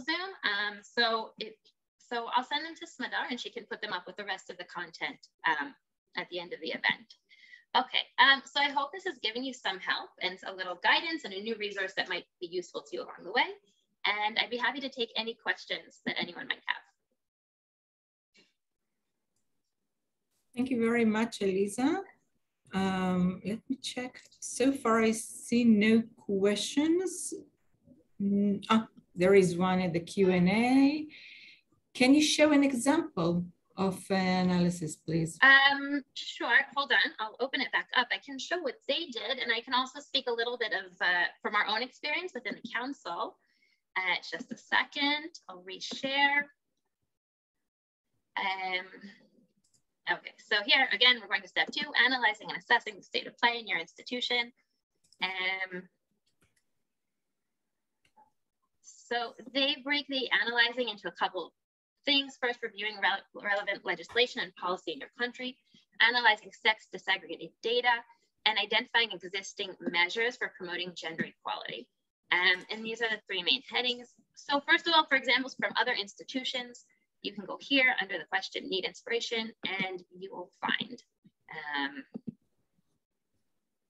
Zoom. So I'll send them to Smadar and she can put them up with the rest of the content at the end of the event. Okay, so I hope this has given you some help and a little guidance and a new resource that might be useful to you along the way. And I'd be happy to take any questions that anyone might have. Thank you very much, Aliza. Let me check. So far, I see no questions. There is one at the Q&A. Can you show an example of analysis, please? Sure, hold on, I'll open it back up. I can show what they did, and I can also speak a little bit of from our own experience within the council. Just a second, I'll reshare. Okay, so here again, we're going to step 2, analyzing and assessing the state of play in your institution. So they break the analyzing into a couple things. First, reviewing relevant legislation and policy in your country, analyzing sex disaggregated data, and identifying existing measures for promoting gender equality. And these are the 3 main headings. So first of all, for examples from other institutions, you can go here under the question, Need Inspiration, and you will find.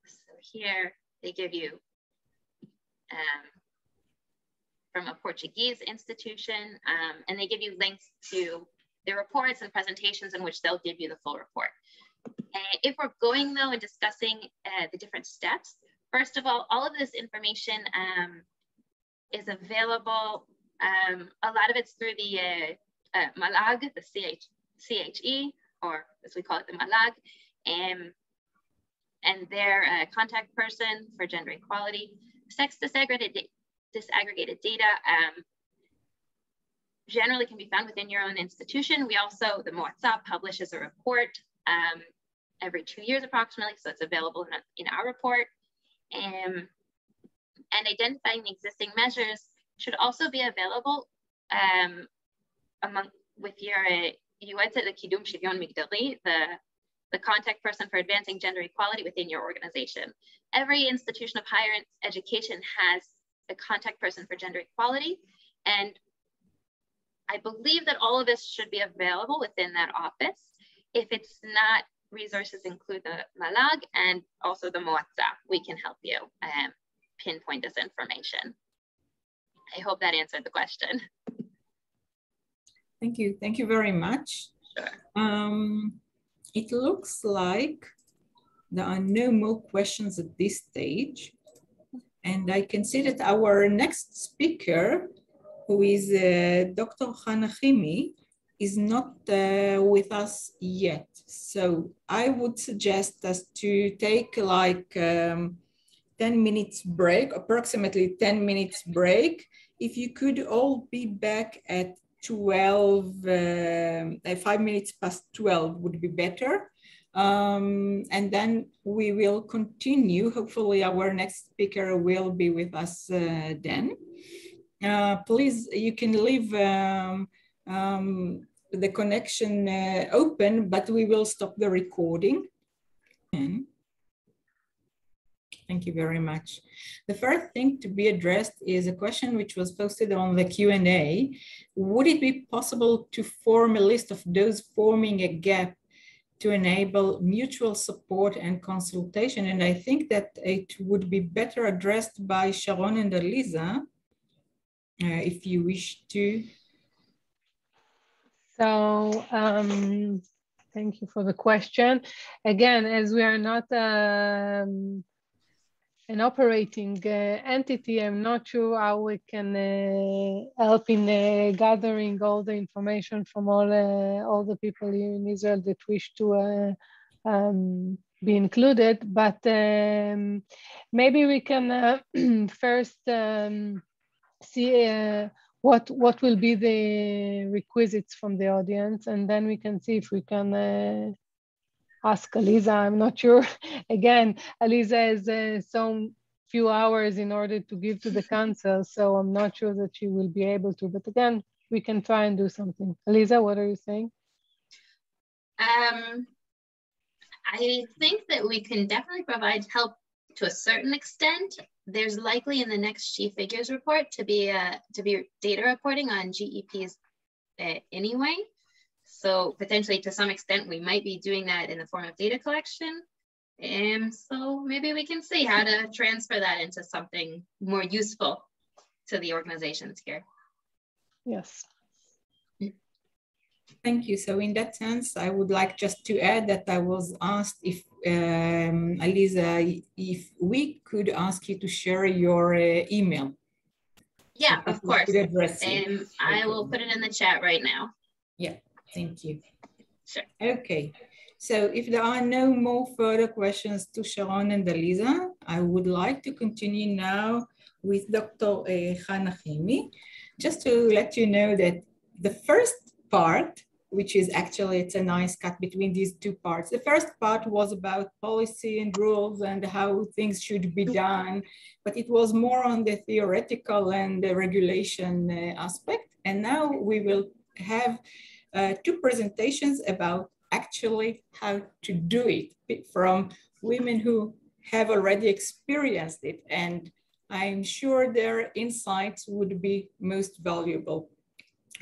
So here they give you from a Portuguese institution, and they give you links to their reports and presentations in which they'll give you the full report. If we're going though and discussing the different steps, first of all of this information is available. A lot of it's through the Malag, the CHE, or as we call it, the Malag, and their contact person for gender equality. Sex disaggregated data generally can be found within your own institution. We also, the Moatzah publishes a report every 2 years approximately, so it's available in our report. and identifying the existing measures should also be available with your Yuetzet Kidum Shivyon Migdali, the contact person for advancing gender equality within your organization. Every institution of higher education has a contact person for gender equality, and I believe that all of this should be available within that office. If it's not, resources include the Malag and also the Moatza. We can help you pinpoint this information. I hope that answered the question. Thank you. Thank you very much. Sure. It looks like there are no more questions at this stage. And I can see that our next speaker, who is Dr. Hana Himi, is not with us yet. So I would suggest us to take like 10 minutes break, approximately 10 minutes break. If you could all be back at 5 minutes past 12 would be better. And then we will continue. Hopefully our next speaker will be with us then. Please, you can leave the connection open, but we will stop the recording. Thank you very much. The first thing to be addressed is a question which was posted on the Q&A. Would it be possible to form a list of those forming a gap to enable mutual support and consultation? And I think that it would be better addressed by Sharon and Aliza, if you wish to. So thank you for the question. Again, as we are not an operating entity, I'm not sure how we can help in gathering all the information from all the people here in Israel that wish to be included. But maybe we can first see what will be the requisites from the audience, and then we can see if we can ask Aliza. I'm not sure. Again, Aliza has so few hours in order to give to the council, so I'm not sure that she will be able to. But again, we can try and do something. Aliza, what are you saying? I think that we can definitely provide help to a certain extent. There's likely in the next Chief Figures report to be data reporting on GEPs anyway. So potentially to some extent, we might be doing that in the form of data collection. So maybe we can see how to transfer that into something more useful to the organizations here. Yes. Thank you. So in that sense, I would like just to add that I was asked if, Aliza, if we could ask you to share your email. Yeah, so of course. And I will put it in the chat right now. Yeah, thank you. Sure. Okay. So if there are no more further questions to Sharon and Aliza, I would like to continue now with Dr. Hana Himi. Just to let you know that the first part, which is actually, it's a nice cut between these two parts. The first part was about policy and rules and how things should be done, but it was more on the theoretical and the regulation aspect. And now we will have two presentations about actually how to do it from women who have already experienced it. And I'm sure their insights would be most valuable.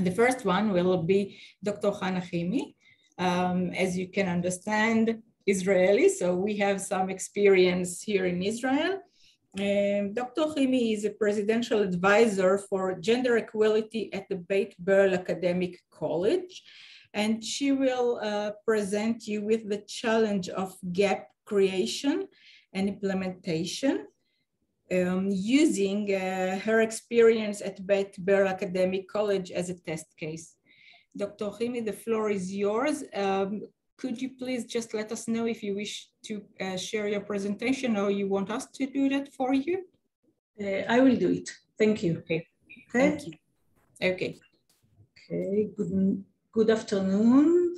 The first one will be Dr. Hana Himi. As you can understand, Israeli, so we have some experience here in Israel. Dr. Himi is a presidential advisor for gender equality at the Beit Berl Academic College, and she will present you with the challenge of gap creation and implementation, using her experience at Beit Berl Academic College as a test case. Dr. Himi, the floor is yours. Could you please just let us know if you wish to share your presentation or you want us to do that for you? I will do it. Thank you. Okay. Okay. Thank you. Okay. Okay. Good afternoon.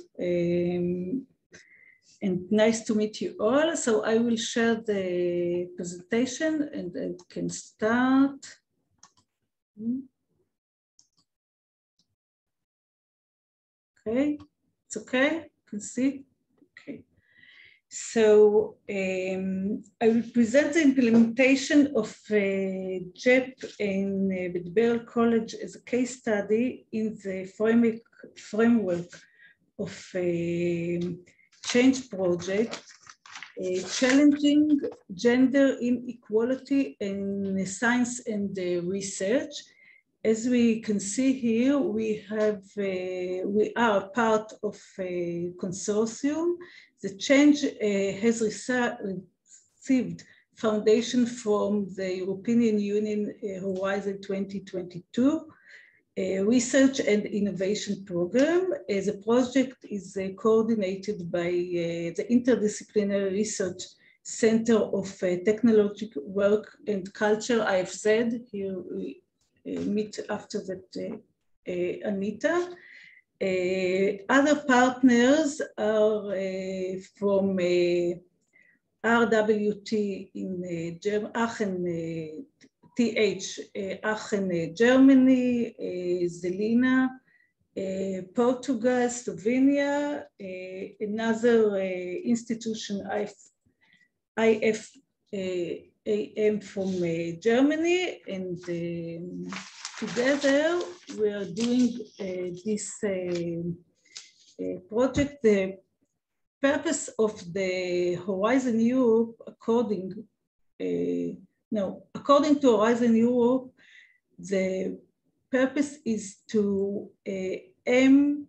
and nice to meet you all. So I will share the presentation and I can start. Okay, it's okay, you can see. Okay, so I will present the implementation of GEP in the Berl College as a case study in the framework of change project, challenging gender inequality in science and research. As we can see here, we are part of a consortium. The change has received foundation from the European Union Horizon 2022 Research and Innovation Program. The project is coordinated by the Interdisciplinary Research Center of Technological Work and Culture, ISERD. Here we meet after that Anita. Other partners are from RWTH in Aachen, Aachen, Germany, Zelina, Portugal, Slovenia, another institution, IFAM from Germany, and together we are doing this project. The purpose of the Horizon Europe, according to Horizon Europe, the purpose is to aim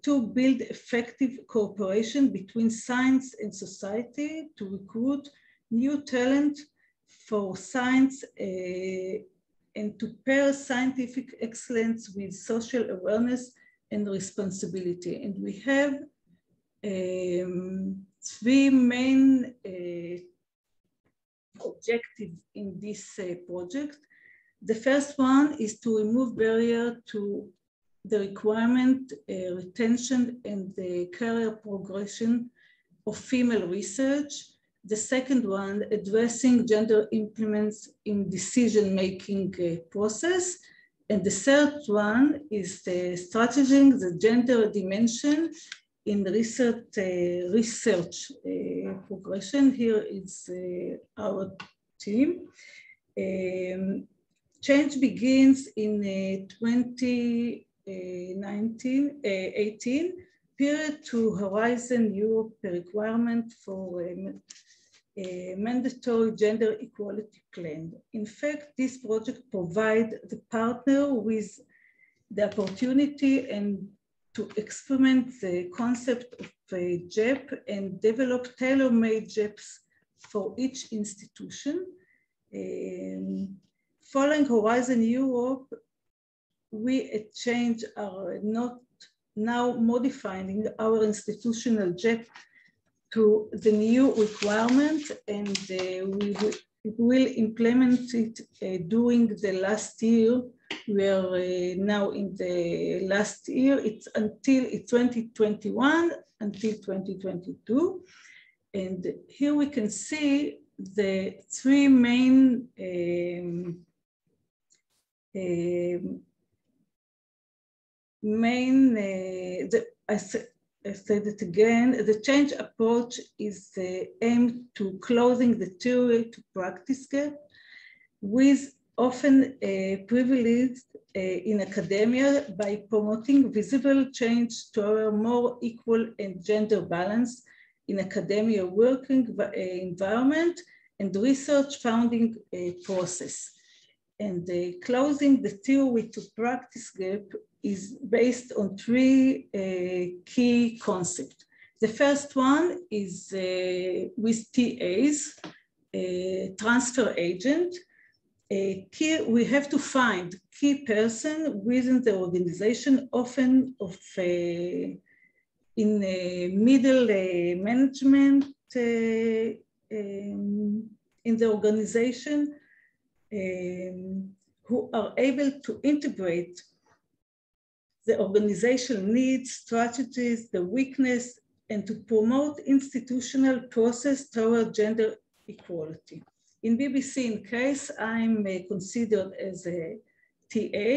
to build effective cooperation between science and society, to recruit new talent for science and to pair scientific excellence with social awareness and responsibility. And we have three main objectives in this project. The first one is to remove barrier to the requirement, retention, and the career progression of female research. The second one, addressing gender implements in decision-making process. And the third one is the strategizing the gender dimension in research progression. Here is our team. Change begins in 2018, period to Horizon Europe requirement for a mandatory gender equality plan. In fact, this project provides the partner with the opportunity and to experiment the concept of a GEP and develop tailor-made GEPs for each institution. Following Horizon Europe, we at Change are not now modifying our institutional GEP to the new requirement, and we will implement it during the last year. We are now in the last year. It's 2021 until 2022. And here we can see the three main I said it again, the change approach is aimed to closing the theory to practice gap with often privileged in academia by promoting visible change to a more equal and gender balance in academia working environment and research founding process. And closing the theory to practice gap is based on three key concepts. The first one is with TAs, transfer agent. We have to find key person within the organization, often of in middle management in the organization, who are able to integrate the organizational needs, strategies, the weakness, and to promote institutional process toward gender equality. In BBC, in case I'm considered as a TA,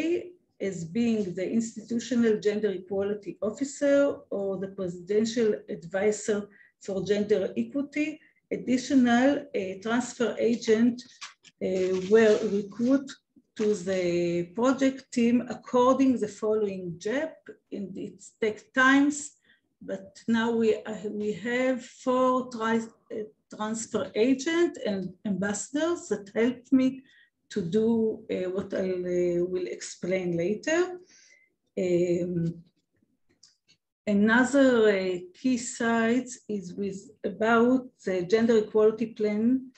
as being the Institutional Gender Equality Officer or the Presidential Advisor for Gender Equity. Additional transfer agent were recruited to the project team according the following GEP, and it takes times, but now we have 4 transfer agents and ambassadors that helped me to do what I will explain later. Another key site is about the gender equality plan,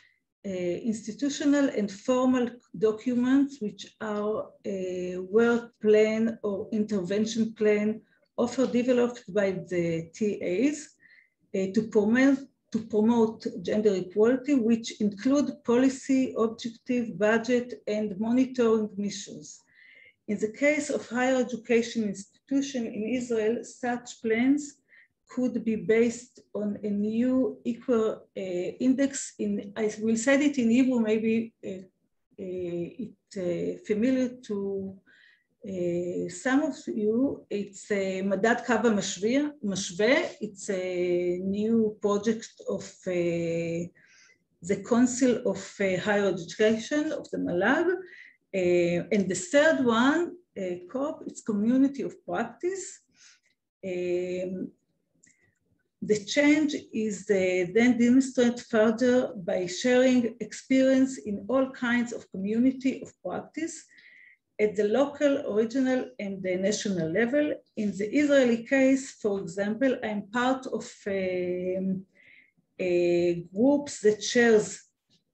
institutional and formal documents, which are a work plan or intervention plan often developed by the TAs to promote gender equality, which include policy, objective, budget, and monitoring missions. In the case of higher education institution in Israel, such plans could be based on a new equal index I will say it in Hebrew, maybe it's familiar to some of you. It's a Madad Kava Mashve. It's a new project of the Council of Higher Education of the Malag. And the third one, COP, it's Community of Practice. The change is then demonstrated further by sharing experience in all kinds of community of practice at the local, regional, and the national level. In the Israeli case, for example, I'm part of groups that shares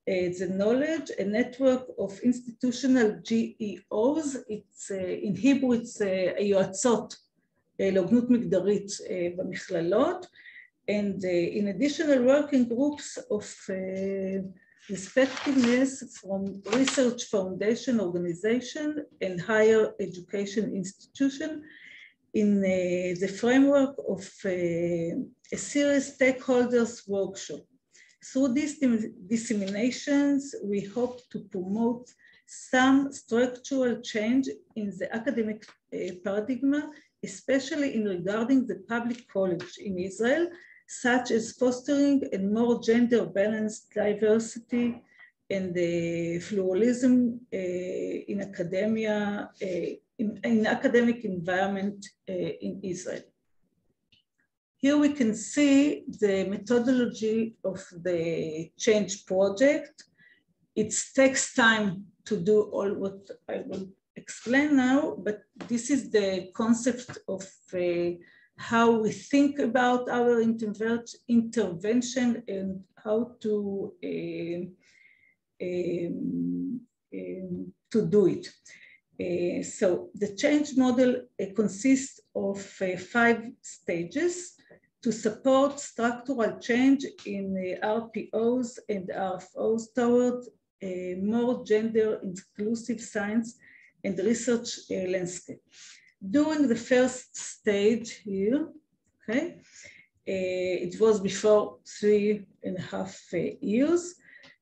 the knowledge, a network of institutional GEOs. It's in Hebrew, it's היועצות להוגנות מגדרית במכללות, and in additional working groups of respectiveness from research foundation organization and higher education institution in the framework of a serious stakeholders workshop. Through these disseminations, we hope to promote some structural change in the academic paradigm, especially in regarding the public college in Israel, such as fostering a more gender balanced diversity and the pluralism in academia, in academic environment in Israel. Here we can see the methodology of the change project. It takes time to do all what I will explain now, but this is the concept of how we think about our intervention and how to do it. So the change model consists of 5 stages to support structural change in RPOs and RFOs toward a more gender inclusive science and research landscape. During the first stage here, okay, it was before 3.5 years,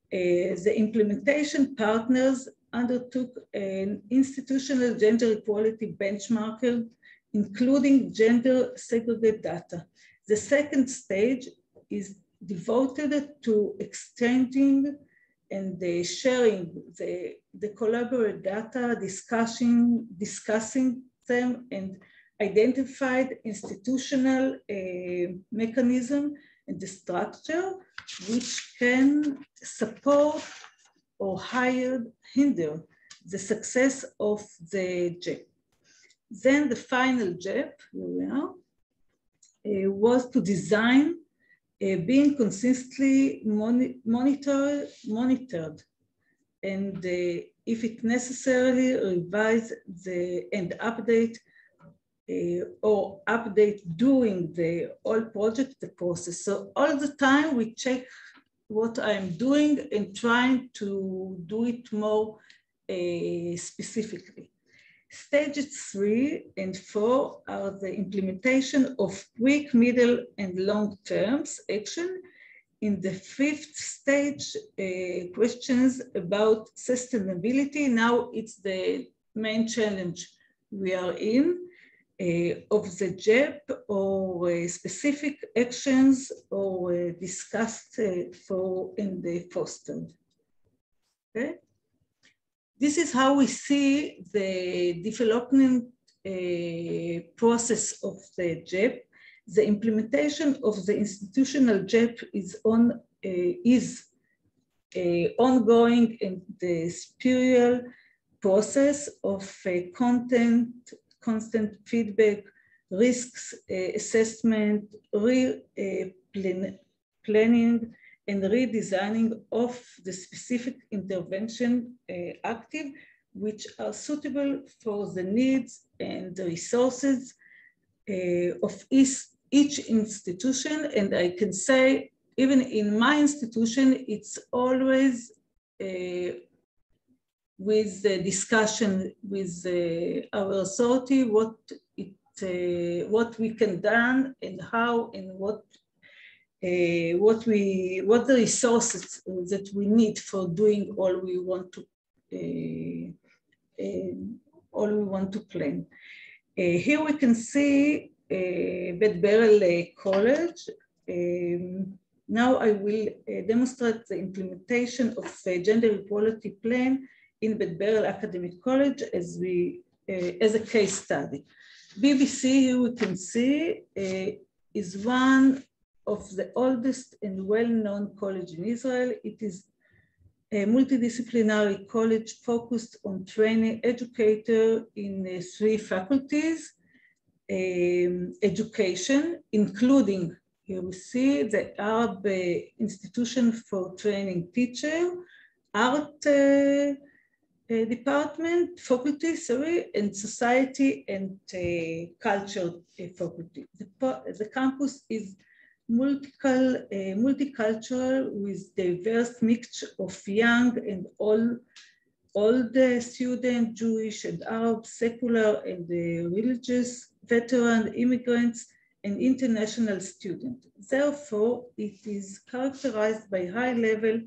the implementation partners undertook an institutional gender equality benchmarker, including gender segregated data. The second stage is devoted to exchanging and sharing the collaborative data, discussing them, and identified institutional mechanism and the structure which can support or hinder the success of the GEP. Then the final GEP, here we are, was to design being consistently monitored and if it necessarily revise and update or update during the whole project, the process. So all the time we check what I'm doing and trying to do it more specifically. Stages 3 and 4 are the implementation of quick, middle, and long terms action. In the 5th stage, questions about sustainability. Now it's the main challenge we are in of the GEP, or specific actions or discussed in the fostered. Okay? This is how we see the development process of the GEP. The implementation of the institutional GEP is ongoing in the spiral process of constant feedback, risks assessment, planning, and redesigning of the specific intervention active, which are suitable for the needs and the resources of each institution. And I can say, even in my institution, it's always with the discussion with our authority, what we can do and how, and what the resources that we need for doing all we want to plan. Here we can see Beit Berl College. Now I will demonstrate the implementation of a gender equality plan in Beit Berl Academic College as a case study. BBC, here we can see, is one of the oldest and well-known college in Israel. It is a multidisciplinary college focused on training educators in 3 faculties, education, including, here we see, the Arab Institution for Training Teacher, Art Department, faculty, and Society and Culture faculty. The campus is multicultural with diverse mixture of young and old students, Jewish and Arab, secular and religious, veteran, immigrants, and international students. Therefore, it is characterized by high level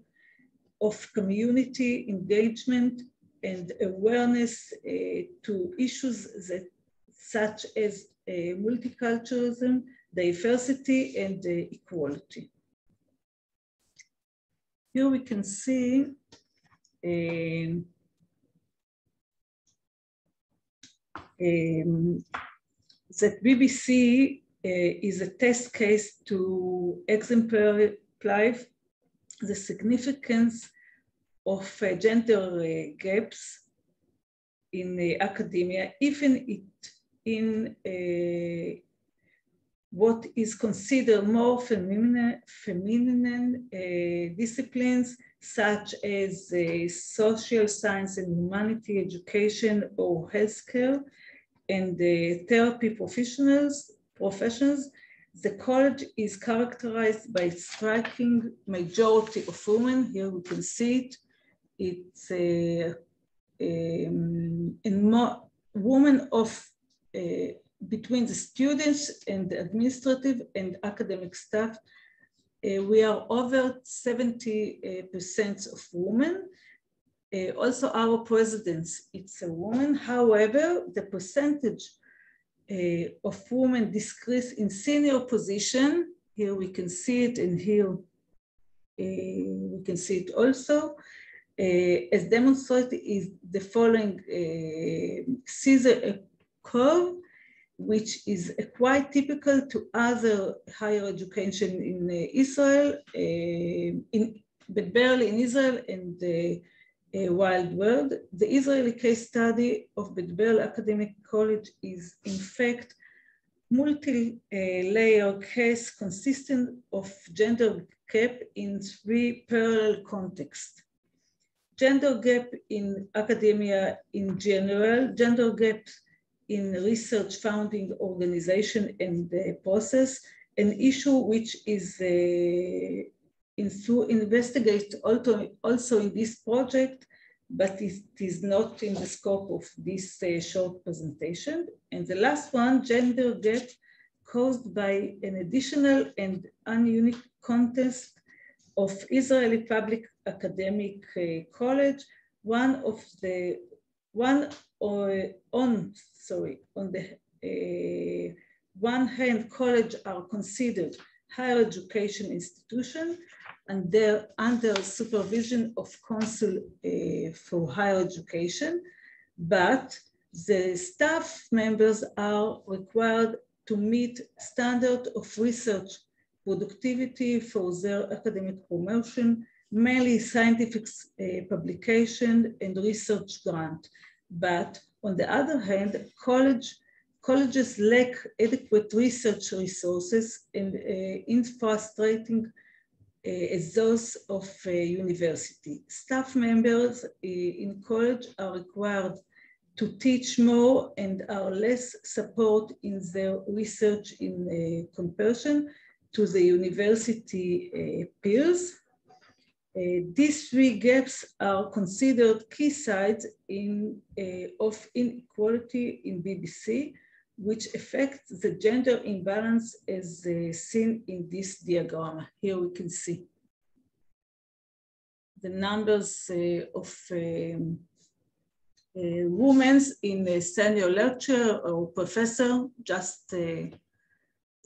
of community engagement and awareness to issues such as multiculturalism, diversity, and equality. Here we can see that BBC is a test case to exemplify the significance of gender gaps in academia, even in what is considered more feminine disciplines, such as social science and humanity education or healthcare, and therapy professions. The college is characterized by striking majority of women. Here we can see it. It's women of between the students and the administrative and academic staff. We are over 70% of women. Also our presidents, it's a woman. However, the percentage of women decrease in senior position. Here we can see it, and here we can see it also. As demonstrated is the following Caesar curve, which is quite typical to other higher education in Israel, in Berl in Israel and the wild world. The Israeli case study of Berl Academic College is in fact multi-layer case consistent of gender gap in 3 parallel contexts. Gender gap in academia in general, gender gap in research founding organization and the process, an issue which is investigate also in this project, but it is not in the scope of this short presentation. And the last one, gender gap caused by an additional and ununique context of Israeli public academic college. On the one hand, college are considered higher education institution and they're under supervision of Council for Higher Education, but the staff members are required to meet standard of research productivity for their academic promotion, mainly scientific publication and research grant. But on the other hand, colleges lack adequate research resources and infrastructure as those of university. Staff members in college are required to teach more and are less support in their research in comparison to the university peers. These three gaps are considered key sides of inequality in BBC, which affect the gender imbalance as seen in this diagram. Here we can see the numbers of women in senior lecturer or professor, just the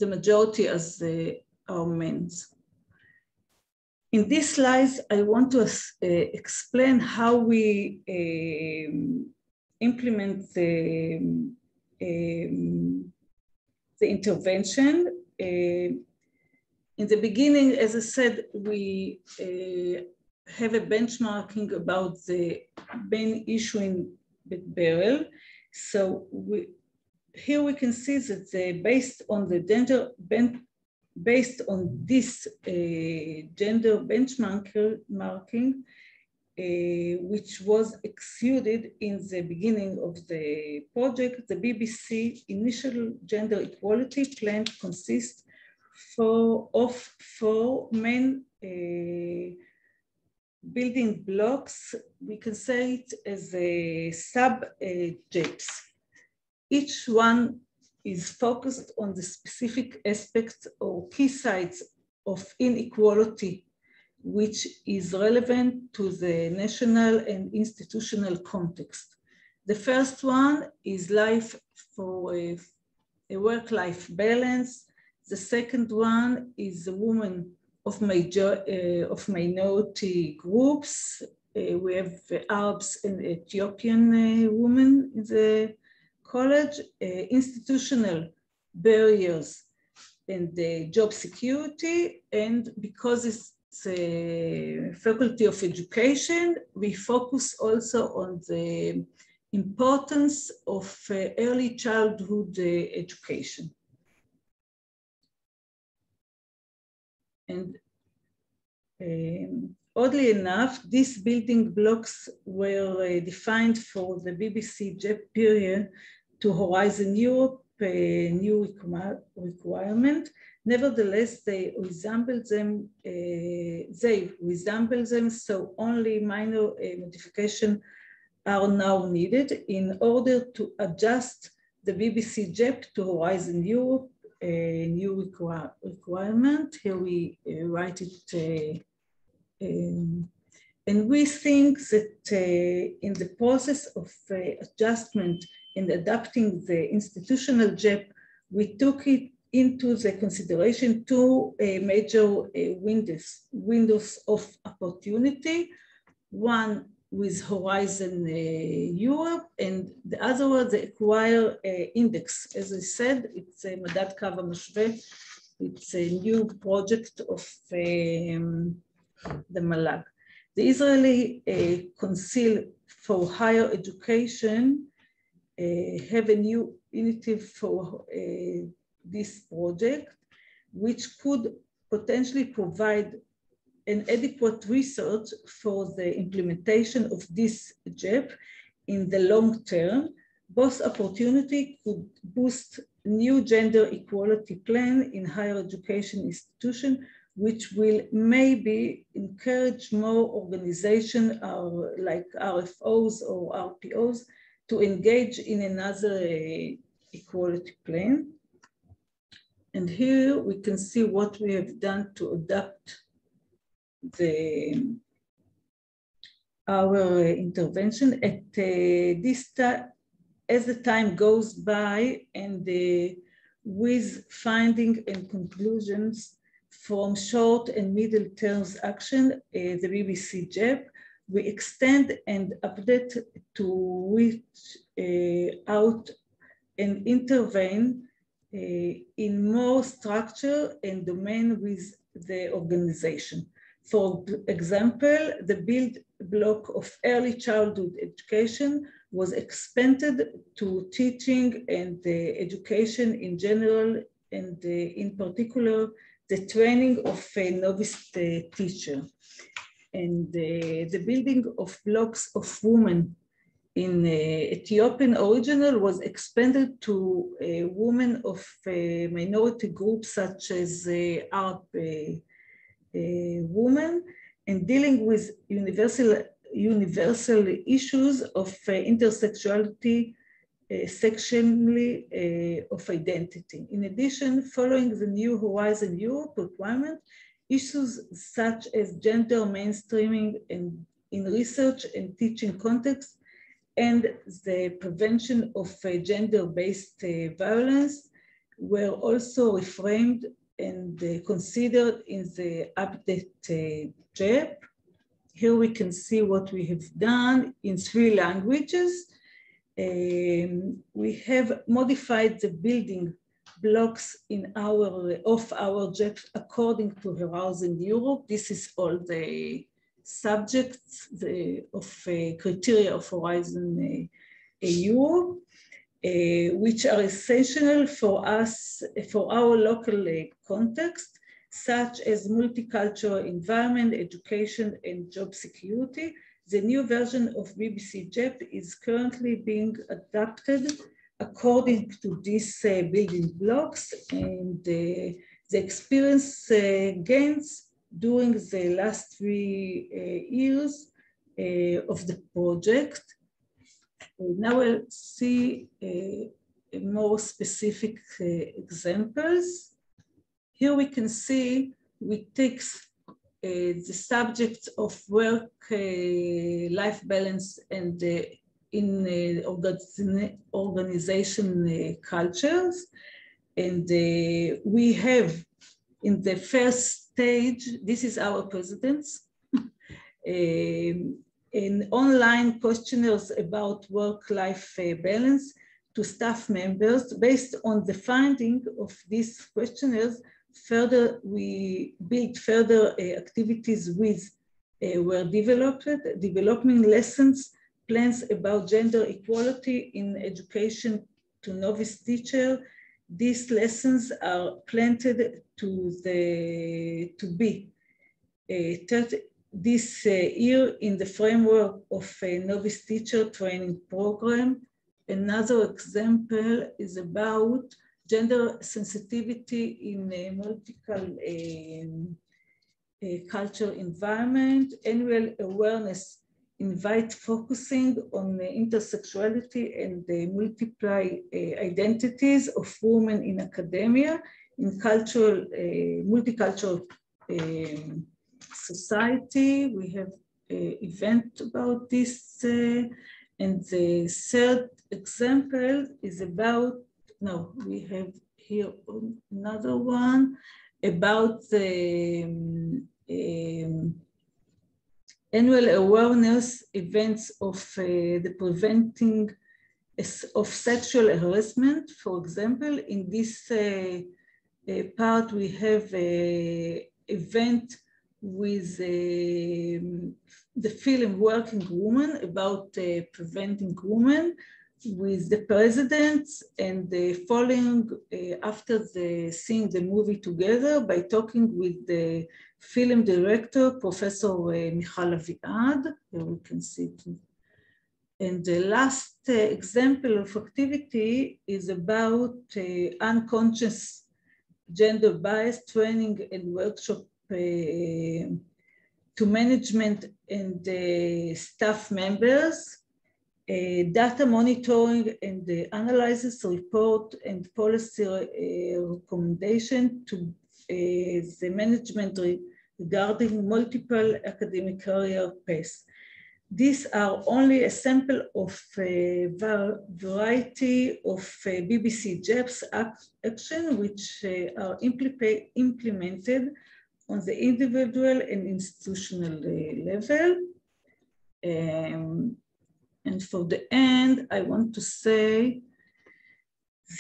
majority as are men. In this slide, I want to explain how we implement the intervention. In the beginning, as I said, we have a benchmarking about the main issue in Berl. So here we can see that based on the gender, based on this gender benchmarking, which was exuded in the beginning of the project, the BBC initial gender equality plan consists of four main building blocks. We can say it as a sub-JEPs. Each one is focused on the specific aspects or key sides of inequality, which is relevant to the national and institutional context. The first one is life for a work-life balance. The second one is the women of minority groups. We have Arabs and Ethiopian women in the college, institutional barriers and job security. And because it's a faculty of education, we focus also on the importance of early childhood education. And oddly enough, these building blocks were defined for the BBC GEP period to Horizon Europe, a new requirement. Nevertheless, they resemble them, so only minor modifications are now needed in order to adjust the BBC GEP to Horizon Europe, a new requirement. Here we write it, and we think that in the process of adjustment and adapting the institutional GEP, we took it into the consideration two major windows of opportunity. One with Horizon Europe, and the other one, the Acquire Index. As I said, it's a Madad Kava Mashve. It's a new project of the Malag. The Israeli Council for Higher Education have a new initiative for this project, which could potentially provide an adequate research for the implementation of this GEP in the long term. Both opportunity could boost new gender equality plan in higher education institution which will maybe encourage more organization like RFOs or RPOs to engage in another equality plan. And here we can see what we have done to adapt our intervention at this time. As the time goes by and with finding and conclusions from short and middle terms action, the BBC GEP, we extend and update to reach out and intervene in more structure and domain with the organization. For example, the build block of early childhood education was expanded to teaching and education in general, and in particular, the training of a novice teacher. And the building of blocks of women in Ethiopian original was expanded to women of minority groups such as Arab women, and dealing with universal issues of intersexuality, sectionally of identity. In addition, following the New Horizon Europe requirement, issues such as gender mainstreaming in research and teaching context, and the prevention of gender-based violence were also reframed and considered in the update GEP. Here we can see what we have done in 3 languages. We have modified the building blocks of our GEP according to Horizon Europe. This is all the subjects of criteria of Horizon Europe, which are essential for us, for our local context, such as multicultural environment, education, and job security. The new version of BBC GEP is currently being adapted according to these building blocks, and the experience gains during the last 3 years of the project. Now we'll see more specific examples. Here we can see we take the subjects of work-life balance and in organization cultures. And we have in the first stage, this is our presidents, in online questionnaires about work-life balance to staff members. Based on the finding of these questionnaires, further, we built further activities were developed, developing lessons, plans about gender equality in education to novice teacher. These lessons are planted to be this year in the framework of a novice teacher training program. Another example is about gender sensitivity in a multicultural environment. Annual awareness invite focusing on intersexuality and the multiple identities of women in academia, in multicultural society. We have an event about this. And the third example is about, no, we have here another one about the annual awareness events of the preventing of sexual harassment. For example, in this part, we have an event with the film Working Woman about preventing women with the president, and following after seeing the movie together by talking with the film director, Professor Michal Aviad. Here we can see it. And the last example of activity is about unconscious gender bias training and workshop to management and staff members, data monitoring and analysis report and policy recommendation to the management regarding multiple academic career paths. These are only a sample of a variety of BBC GEP's action which are implemented on the individual and institutional level. And for the end, I want to say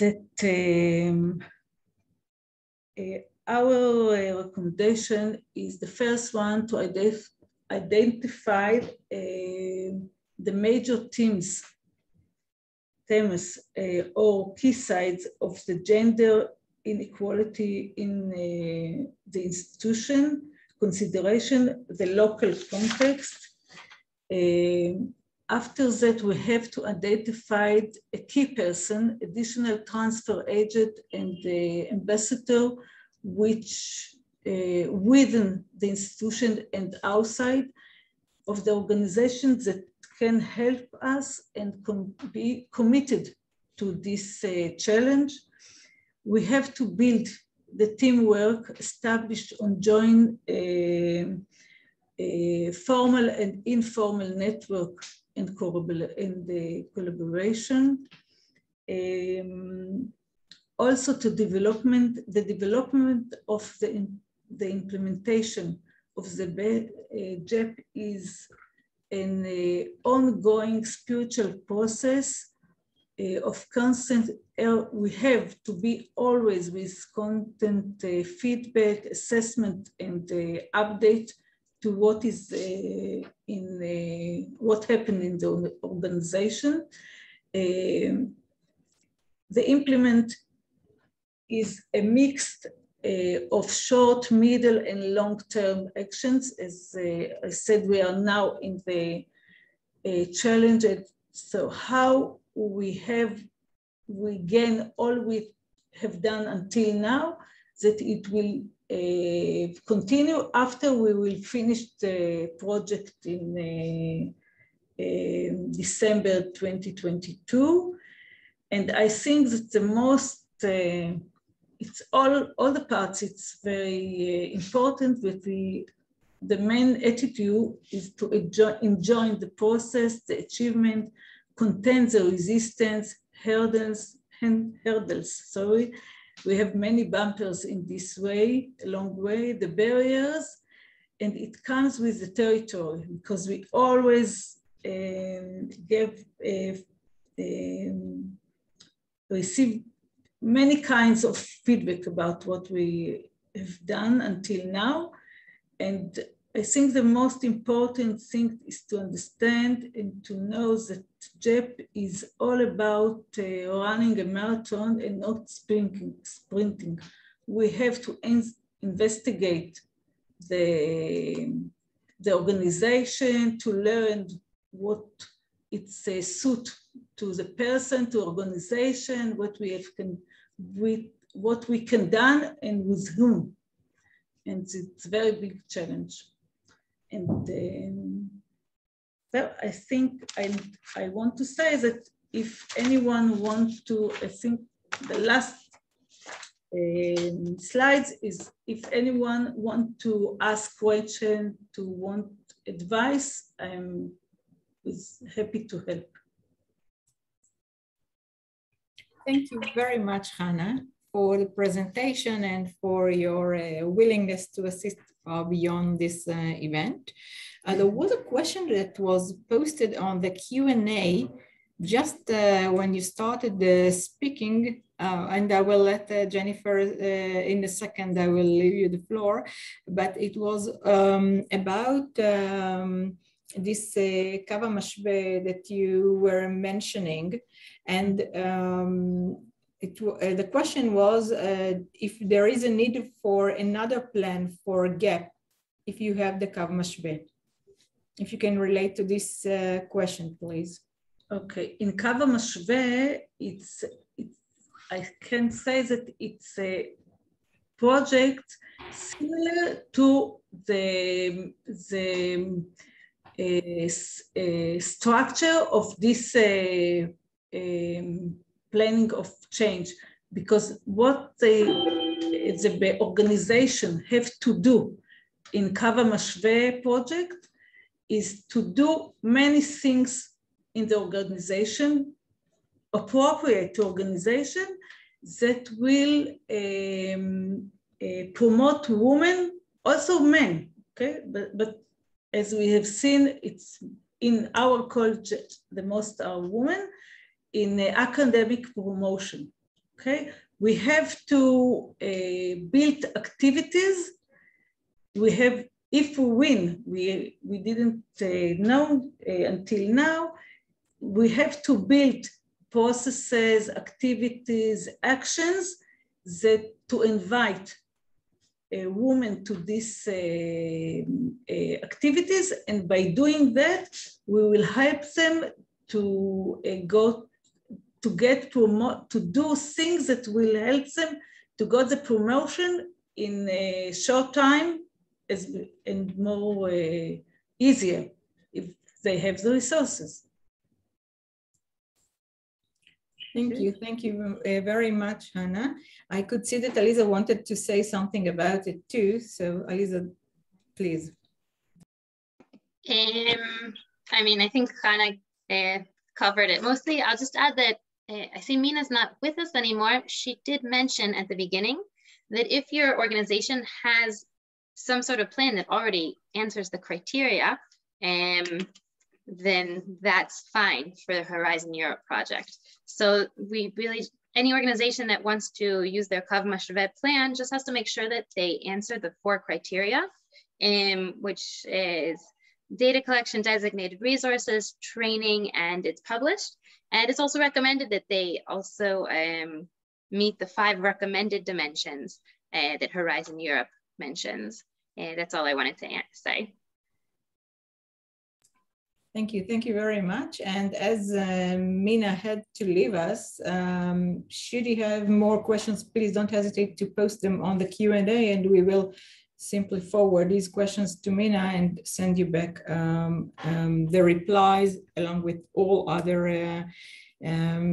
that our recommendation is the first one to identify the major themes or key sides of the gender inequality in the institution, consideration, the local context. After that, we have to identify a key person, additional transfer agent, and the ambassador, which within the institution and outside of the organization that can help us and can be committed to this challenge. We have to build the teamwork established on joint formal and informal network and the collaboration. Also to the development of the implementation of the GEP is an ongoing spiritual process of constant. We have to be always with content feedback, assessment, and update to what is what happened in the organization. The implement is a mixed of short, middle, and long-term actions. As I said, we are now in the challenge. So how we gain all we have done until now, that it will continue after we will finish the project in December 2022. And I think that the most, it's all the parts, it's very important, but the main attitude is to enjoy the process, the achievement, contain the resistance, hurdles. Sorry. We have many bumpers in this way, along way, the barriers, and it comes with the territory because we always receive many kinds of feedback about what we have done until now. And I think the most important thing is to understand and to know that GEP is all about running a marathon and not sprinting. We have to investigate the organization to learn what it's a suit to the person, to organization, what we can done and with whom. And it's a very big challenge. And well, I think I want to say that if anyone wants to, I think the last slides is if anyone wants to ask questions, to want advice, I'm happy to help. Thank you very much, Hana, for the presentation and for your willingness to assist beyond this event. There was a question that was posted on the Q&A just when you started speaking, and I will let Jennifer in a second, I will leave you the floor, but it was about this kava mashbe that you were mentioning, and the question was if there is a need for another plan for GEP, if you have the kava mashbe. If you can relate to this question, please. Okay, in kava mashbe, I can say that it's projects similar to the structure of this planning of change, because what the organization have to do in Kava Mashve project is to do many things in the organization, appropriate to organization, that will promote women, also men, okay? But as we have seen, it's in our culture, the most are women, in academic promotion, okay? We have to build activities. We have, if we win, we didn't know until now, we have to build processes, activities, actions that to invite women to these activities, and by doing that, we will help them to to do things that will help them to get the promotion in a short time and more easier if they have the resources. Thank you very much, Hana. I could see that Aliza wanted to say something about it too. So Aliza, please. I mean, I think Hana covered it mostly. I'll just add that I see Mina's not with us anymore. She did mention at the beginning that if your organization has some sort of plan that already answers the criteria, then that's fine for the Horizon Europe project. So we really, any organization that wants to use their Kav Mashvet plan just has to make sure that they answer the 4 criteria, which is data collection, designated resources, training, and it's published. And it's also recommended that they also meet the 5 recommended dimensions that Horizon Europe mentions. That's all I wanted to say. Thank you very much. And as Mina had to leave us, should you have more questions, please don't hesitate to post them on the Q&A, and we will simply forward these questions to Mina and send you back the replies along with all other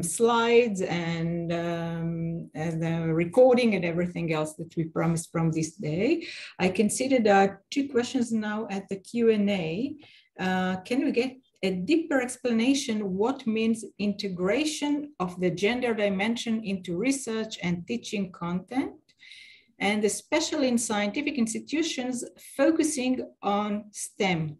slides and the recording and everything else that we promised from this day. I can see that there are 2 questions now at the Q&A. Can we get a deeper explanation what means integration of the gender dimension into research and teaching content, and especially in scientific institutions focusing on STEM?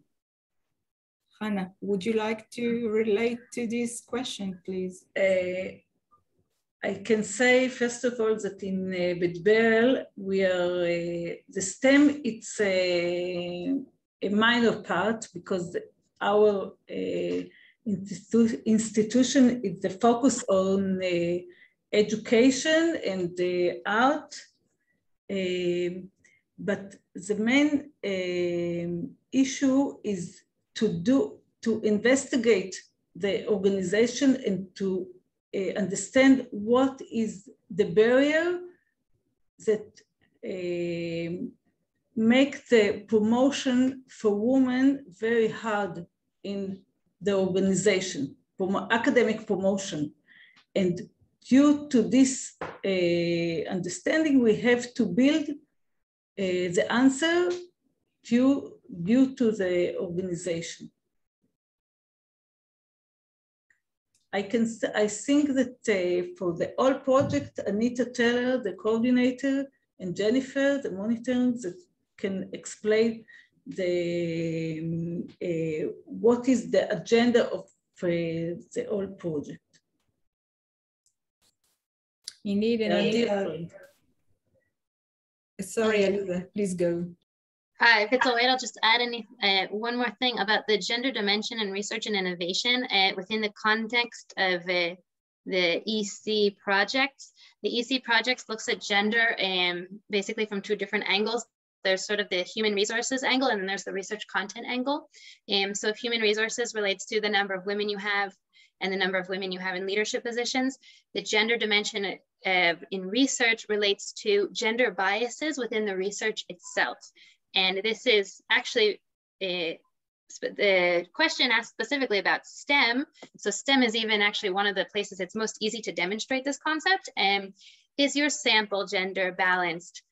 Hana, would you like to relate to this question, please? I can say, first of all, that in Beit Berl, we are, the STEM, it's a minor part, because our institution is the focus on education and art. But the main issue is to investigate the organization and to understand what is the barrier that make the promotion for women very hard in the organization, academic promotion. And due to this understanding, we have to build the answer due to the organization. I think that for the whole project, Anita, Thaler, the coordinator, and Jennifer, the monitoring, that can explain what is the agenda of the whole project. Indeed, and sorry, Aliza, please go. If it's all right, I'll just add one more thing about the gender dimension in research and innovation within the context of the EC projects. The EC projects looks at gender basically from 2 different angles. There's sort of the human resources angle, and then there's the research content angle. So if human resources relates to the number of women you have and the number of women you have in leadership positions. The gender dimension in research relates to gender biases within the research itself. And this is actually the question asked specifically about STEM. So STEM is even actually one of the places it's most easy to demonstrate this concept. Is your sample gender balanced?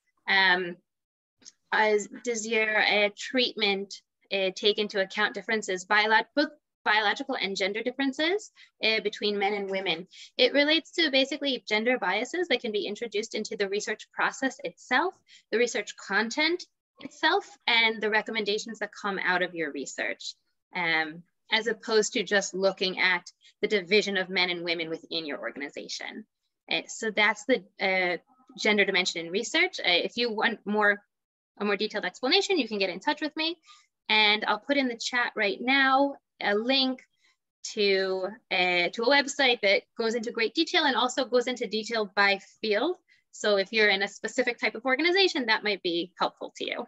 Does your treatment take into account differences, both biological and gender differences between men and women? It relates to basically gender biases that can be introduced into the research process itself, the research content itself, and the recommendations that come out of your research, as opposed to just looking at the division of men and women within your organization. So that's the gender dimension in research. If you want a more detailed explanation, you can get in touch with me. And I'll put in the chat right now a link to a website that goes into great detail and also goes into detail by field. So if you're in a specific type of organization, that might be helpful to you.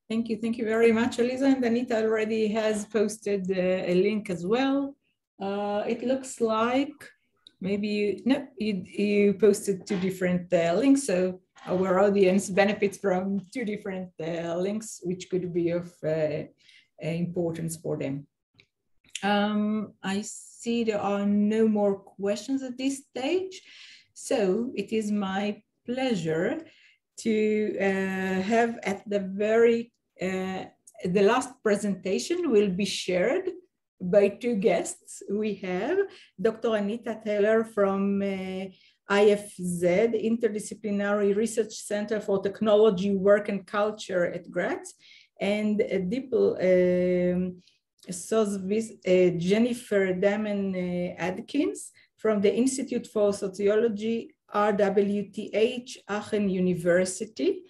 Thank you very much, Aliza. And Anita already has posted a link as well. It looks like maybe you posted two different links, so our audience benefits from two different links, which could be of importance for them. I see there are no more questions at this stage, so it is my pleasure to have at the last presentation will be shared by two guests. We have Dr. Anita Thaler from IFZ, Interdisciplinary Research Center for Technology, Work and Culture at Graz, and Dipl Soz.Wiss, Jennifer Dahmen-Adkins from the Institut for Soziologie, RWTH, Aachen University.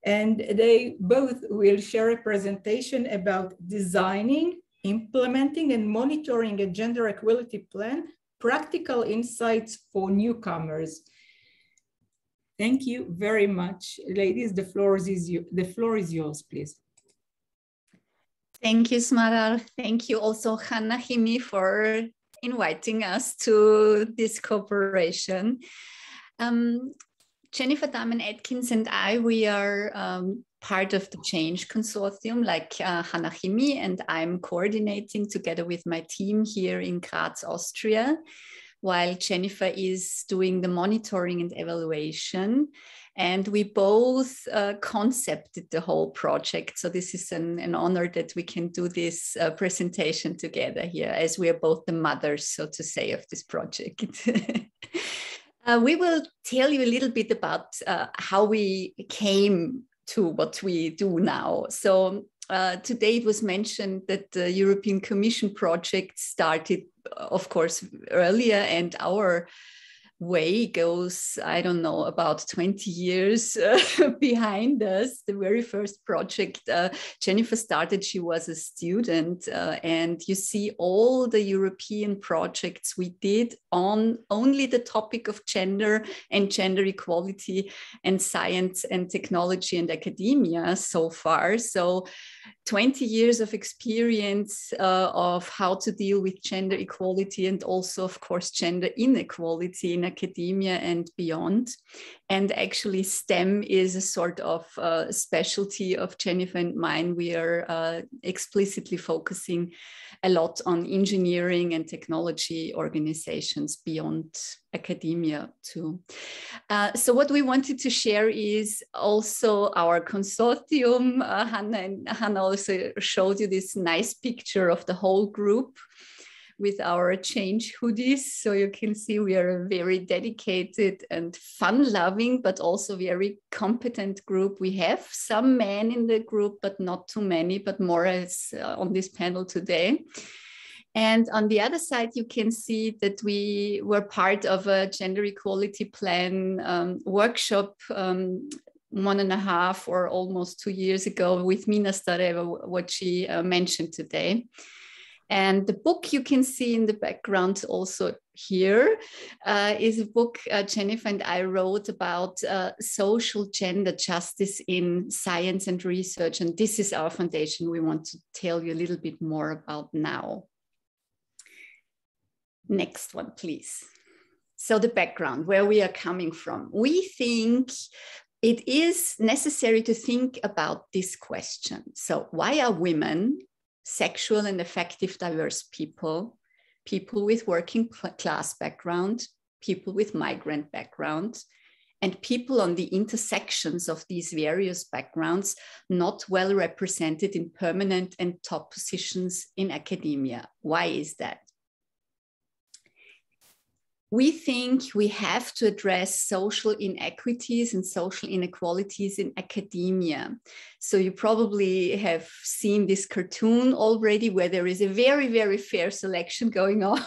And they both will share a presentation about designing, implementing, and monitoring a gender equality plan, practical insights for newcomers. Thank you very much. Ladies, the floor is yours, please. Thank you, Smadar. Thank you also, Hana, Himi, for inviting us to this cooperation. Jennifer Dahmen-Adkins and I, we are part of the Change Consortium, like Hana, Himi, and I'm coordinating together with my team here in Graz, Austria, while Jennifer is doing the monitoring and evaluation. And we both concepted the whole project. So this is an honor that we can do this presentation together here, as we are both the mothers, so to say, of this project. We will tell you a little bit about how we came to what we do now. So today it was mentioned that the European Commission project started, of course, earlier, and our way goes, I don't know, about 20 years behind us. The very first project Jennifer started, she was a student, and you see all the European projects we did on only the topic of gender and gender equality and science and technology and academia so far. So 20 years of experience of how to deal with gender equality and also, of course, gender inequality in academia and beyond. And actually STEM is a sort of specialty of Jennifer and mine. We are explicitly focusing a lot on engineering and technology organizations beyond academia too. So what we wanted to share is also our consortium. Hana also showed you this nice picture of the whole group with our change hoodies. So you can see we are a very dedicated and fun-loving, but also very competent group. We have some men in the group, but not too many, but more as on this panel today. And on the other side, you can see that we were part of a gender equality plan workshop 1.5 or almost 2 years ago with Mina Stareva, what she mentioned today. And the book you can see in the background also here is a book Jennifer and I wrote about social gender justice in science and research. And this is our foundation we want to tell you a little bit more about now. Next one, please. So the background, where we are coming from. We think it is necessary to think about this question. So why are women, sexual and affective diverse people, people with working class background, people with migrant background, and people on the intersections of these various backgrounds not well represented in permanent and top positions in academia? Why is that? We think we have to address social inequities and social inequalities in academia. So you probably have seen this cartoon already where there is a very, very fair selection going on.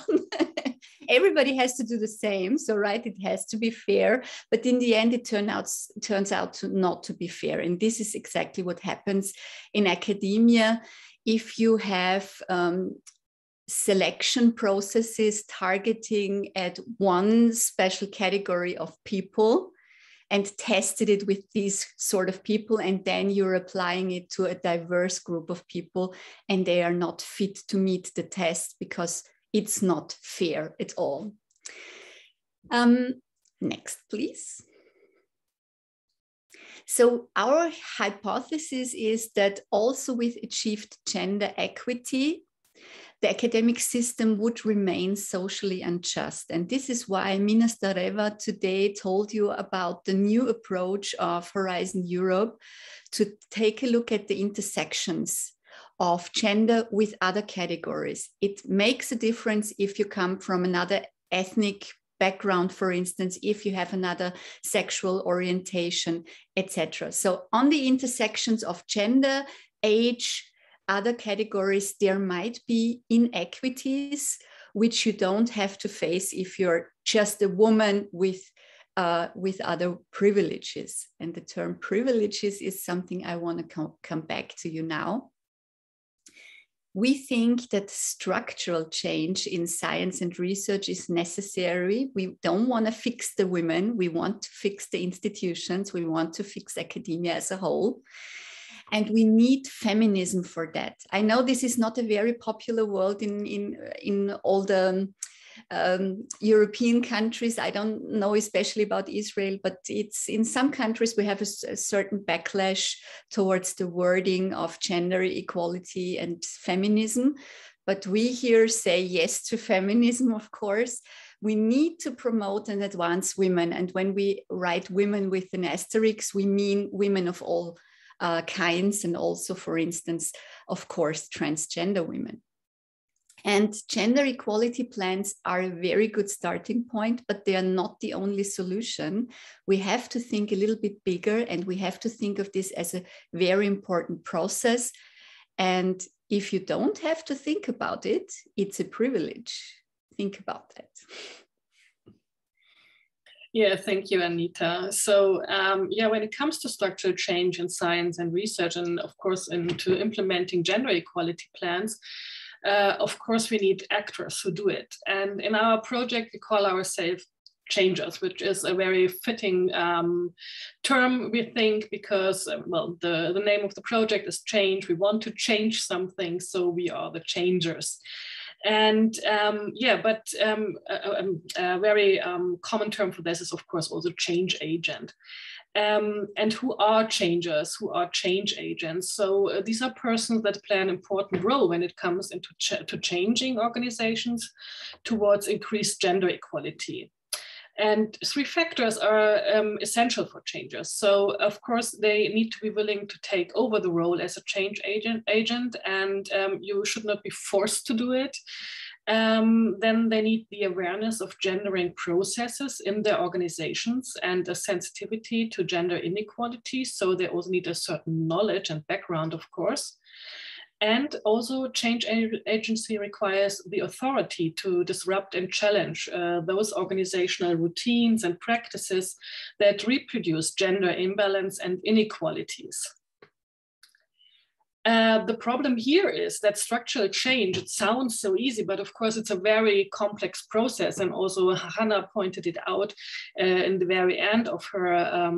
Everybody has to do the same. So, right, it has to be fair. But in the end, it turns out to not to be fair. And this is exactly what happens in academia. If you have selection processes targeting at one special category of people and tested it with these sort of people, and then you're applying it to a diverse group of people and they are not fit to meet the test because it's not fair at all. Next, please. So our hypothesis is that also with achieved gender equity, the academic system would remain socially unjust. And this is why Mina Stareva today told you about the new approach of Horizon Europe to take a look at the intersections of gender with other categories. It makes a difference if you come from another ethnic background, for instance, if you have another sexual orientation, etc. So on the intersections of gender, age, other categories, there might be inequities which you don't have to face if you're just a woman with other privileges. And the term privileges is something I want to come back to you now. We think that structural change in science and research is necessary. We don't want to fix the women. We want to fix the institutions. We want to fix academia as a whole. And we need feminism for that. I know this is not a very popular word in all the European countries. I don't know especially about Israel, but it's in some countries we have a certain backlash towards the wording of gender equality and feminism. But we here say yes to feminism, of course. We need to promote and advance women. And when we write women with an asterisk, we mean women of all kinds, and also, for instance, of course, transgender women. And gender equality plans are a very good starting point, but they are not the only solution. We have to think a little bit bigger, and we have to think of this as a very important process. And if you don't have to think about it, it's a privilege. Think about that. Yeah, thank you, Anita. So when it comes to structural change in science and research, and of course into implementing gender equality plans, of course we need actors who do it. And in our project, we call ourselves changers, which is a very fitting term, we think, because, the name of the project is change. We want to change something, so we are the changers. And a very common term for this is, of course, also change agent. And who are changers? Who are change agents? So these are persons that play an important role when it comes into to changing organizations towards increased gender equality. And three factors are essential for changers. So, of course, they need to be willing to take over the role as a change agent, and you should not be forced to do it. Then they need the awareness of gendering processes in their organizations and a sensitivity to gender inequality. So they also need a certain knowledge and background, of course. And also change agency requires the authority to disrupt and challenge those organizational routines and practices that reproduce gender imbalance and inequalities. The problem here is that structural change, it sounds so easy, but of course it's a very complex process. And also Hana pointed it out in the very end of her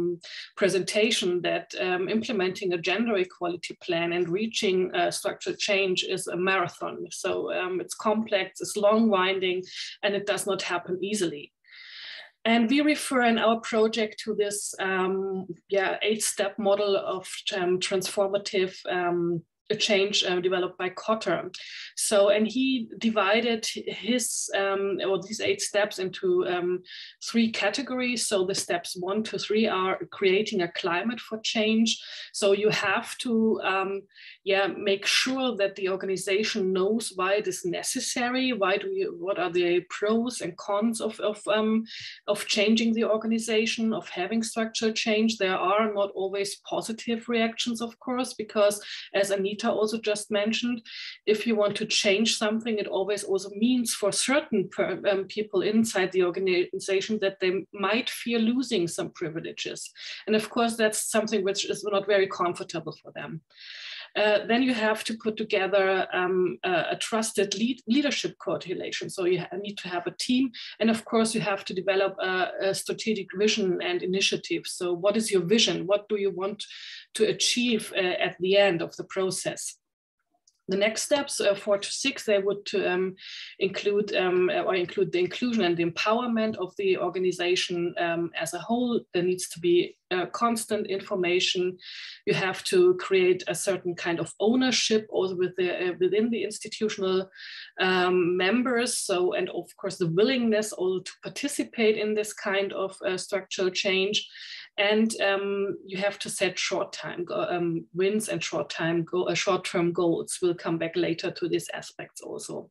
presentation that implementing a gender equality plan and reaching structural change is a marathon. So it's complex, it's long winding, and it does not happen easily. And we refer in our project to this 8-step model of transformative change developed by Kotter. So, and he divided his, or these 8 steps into 3 categories. So the steps 1 to 3 are creating a climate for change. So you have to, make sure that the organization knows why it is necessary. What are the pros and cons of changing the organization, of having structural change? There are not always positive reactions, of course, because as Anita also just mentioned, if you want to change something, it always also means for certain people inside the organization that they might fear losing some privileges. And of course, that's something which is not very comfortable for them. Then you have to put together a trusted leadership coordination. So you need to have a team. And of course, you have to develop a strategic vision and initiative. So what is your vision? What do you want to achieve at the end of the process? The next steps, 4 to 6, they would include the inclusion and the empowerment of the organization as a whole. There needs to be constant information. You have to create a certain kind of ownership also within the institutional members. So, and of course, the willingness also to participate in this kind of structural change. And you have to set short-term wins and short-term goals. We'll come back later to these aspects also.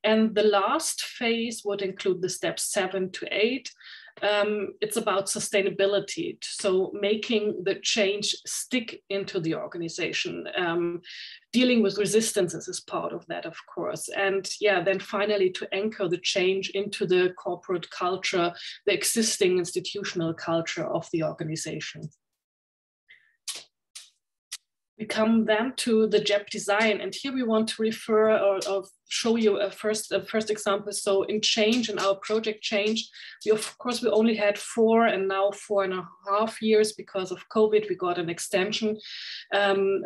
And the last phase would include the steps 7 to 8. It's about sustainability. So making the change stick into the organization, dealing with resistances is part of that, of course. And then finally to anchor the change into the corporate culture, the existing institutional culture of the organization. We come then to the GEP design, and here we want to refer or show you a first example. So in change, in our project change, we only had 4 and now 4.5 years because of COVID. We got an extension.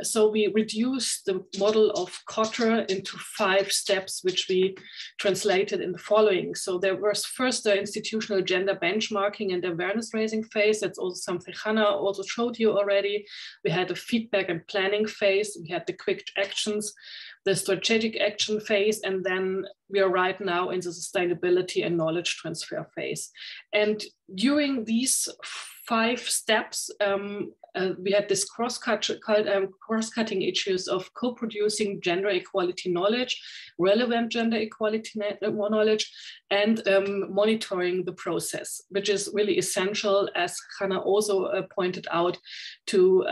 So we reduced the model of Kotter into 5 steps, which we translated in the following. So there was first the institutional gender benchmarking and awareness raising phase. That's also something Hana also showed you already. We had a feedback and planning phase. We had the quick actions, the strategic action phase, and then we are right now in the sustainability and knowledge transfer phase. And during these 5 steps, we had this cross-cutting issues of co-producing gender equality knowledge, relevant gender equality knowledge, and monitoring the process, which is really essential, as Hana also pointed out, to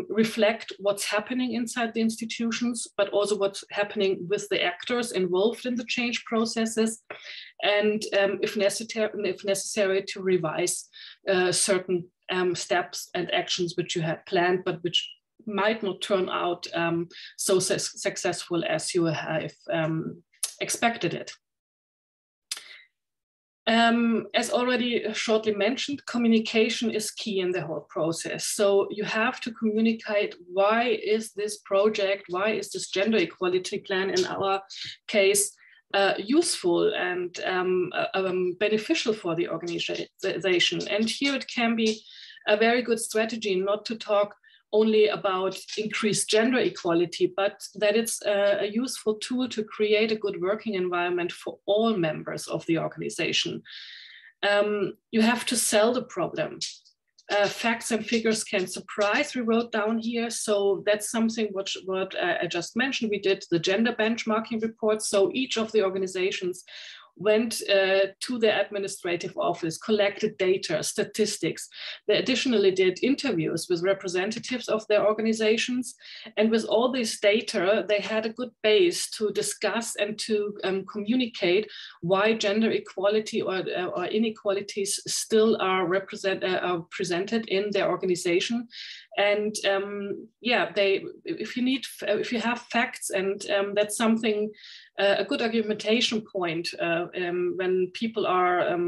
reflect what's happening inside the institutions, but also what's happening with the actors involved in the change processes, and if necessary, to revise certain steps and actions which you had planned, but which might not turn out so successful as you have expected it. As already shortly mentioned, communication is key in the whole process. So you have to communicate, why is this project, why is this gender equality plan in our case useful and beneficial for the organization. And here it can be a very good strategy not to talk only about increased gender equality, but that it's a useful tool to create a good working environment for all members of the organization. You have to sell the problem. Facts and figures can surprise, we wrote down here. So that's something what I just mentioned. We did the gender benchmarking report. So each of the organizations went to the administrative office, collected data, statistics. They additionally did interviews with representatives of their organizations. And with all this data, they had a good base to discuss and to communicate why gender equality or inequalities still are presented in their organization, And yeah, if you have facts, and that's something, a good argumentation point when people are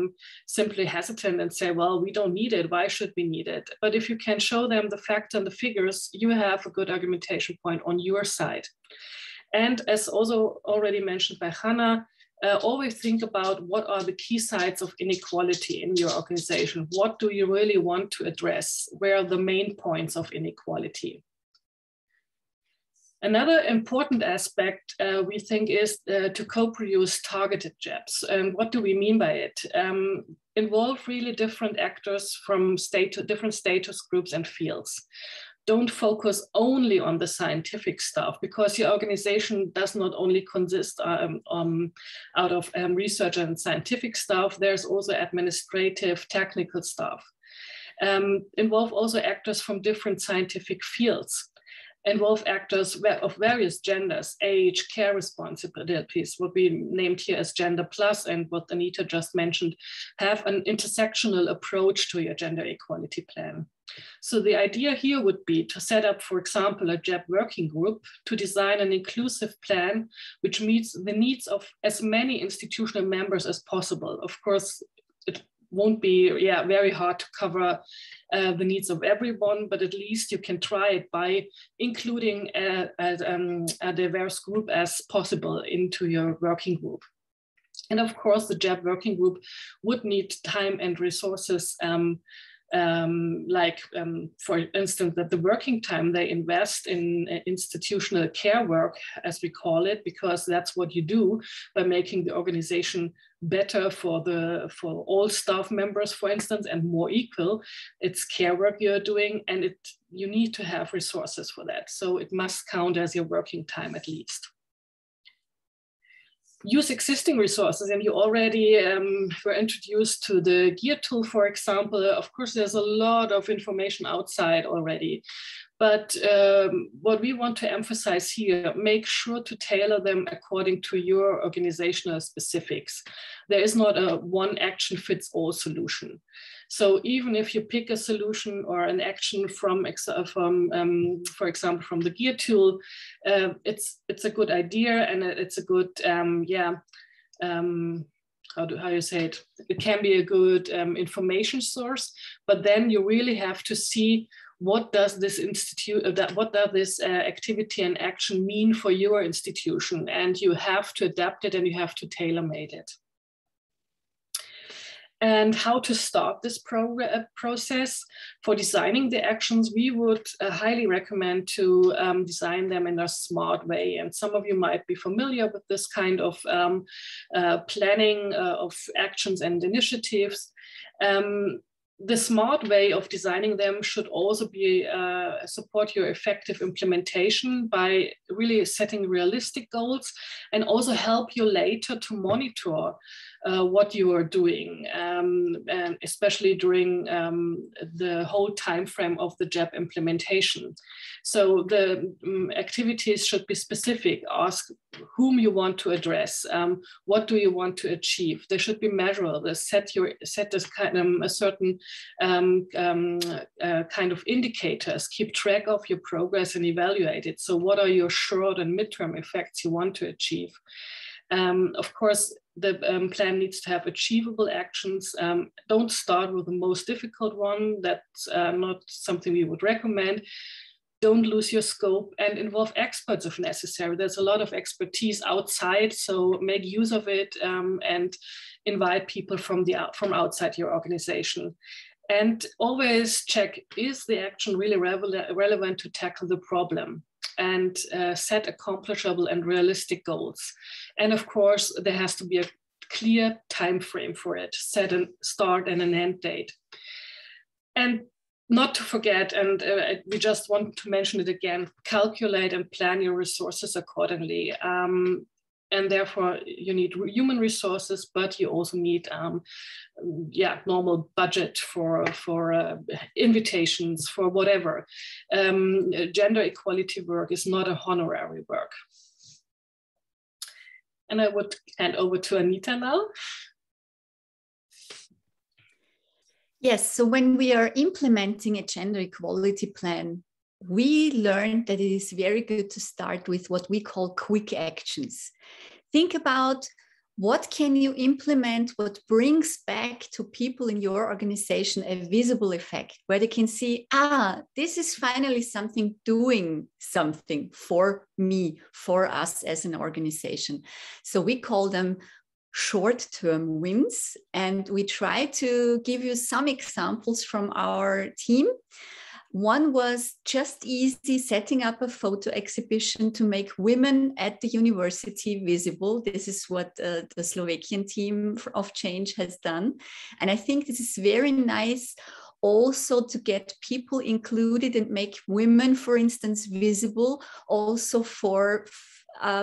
simply hesitant and say, well, we don't need it, why should we need it? But if you can show them the facts and the figures, you have a good argumentation point on your side. And as also already mentioned by Hana, always think about what are the key sites of inequality in your organization. What do you really want to address? Where are the main points of inequality? Another important aspect we think is to co-produce targeted GEPs. And what do we mean by it? Involve really different actors from different status groups and fields. Don't focus only on the scientific stuff, because your organization does not only consist out of research and scientific stuff. There's also administrative, technical stuff. Involve also actors from different scientific fields. Involve actors of various genders, age, care responsibilities, what we named here as gender plus, and what Anita just mentioned, have an intersectional approach to your gender equality plan. So the idea here would be to set up, for example, a GEP working group to design an inclusive plan which meets the needs of as many institutional members as possible. Of course, it won't be very hard to cover the needs of everyone, but at least you can try it by including a diverse group as possible into your working group. And of course, the GEP working group would need time and resources, for instance, that the working time they invest in institutional care work, as we call it, because that's what you do by making the organization better for all staff members, for instance, and more equal. It's care work you're doing, and you need to have resources for that. So it must count as your working time at least. Use existing resources, and you already were introduced to the GEP tool, for example. Of course, there's a lot of information outside already, but what we want to emphasize here, make sure to tailor them according to your organizational specifics. There is not a one action fits all solution. So even if you pick a solution or an action from for example, from the GEP tool, it's a good idea, and it's a good, how you say it? It can be a good information source, but then you really have to see what does this activity and action mean for your institution, and you have to adapt it and you have to tailor-made it. And how to start this process. For designing the actions, we would highly recommend to design them in a smart way. And some of you might be familiar with this kind of planning of actions and initiatives. The smart way of designing them should also be support your effective implementation by really setting realistic goals, and also help you later to monitor what you are doing, and especially during the whole time frame of the GEP implementation. So the activities should be specific. Ask whom you want to address, what do you want to achieve. They should be measurable. Set this kind of a certain kind of indicators. Keep track of your progress and evaluate it. So what are your short and midterm effects you want to achieve? Of course, the plan needs to have achievable actions. Don't start with the most difficult one. That's not something we would recommend. Don't lose your scope, and involve experts if necessary. There's a lot of expertise outside, so make use of it, and invite people from outside your organization. And always check, is the action really relevant to tackle the problem? And set accomplishable and realistic goals. And of course, there has to be a clear time frame for it. Set a start and an end date. And not to forget, and we just want to mention it again, calculate and plan your resources accordingly. And therefore, you need human resources, but you also need normal budget for invitations, for whatever. Gender equality work is not a honorary work. And I would hand over to Anita now. Yes, so when we are implementing a gender equality plan, we learned that it is very good to start with what we call quick actions. Think about what can you implement, what brings back to people in your organization a visible effect, where they can see, this is finally something doing something for me, for us as an organization. So we call them short-term wins. And we try to give you some examples from our team. One was just easy setting up a photo exhibition to make women at the university visible. This is what the Slovakian team of Change has done. And I think this is very nice also to get people included and make women, for instance, visible also for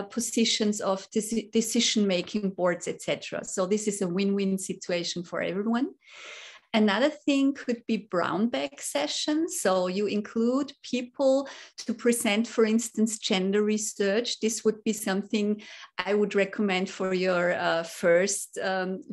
positions of decision-making boards, etc. So this is a win-win situation for everyone. Another thing could be brown bag sessions. So you include people to present, for instance, gender research. This would be something I would recommend for your first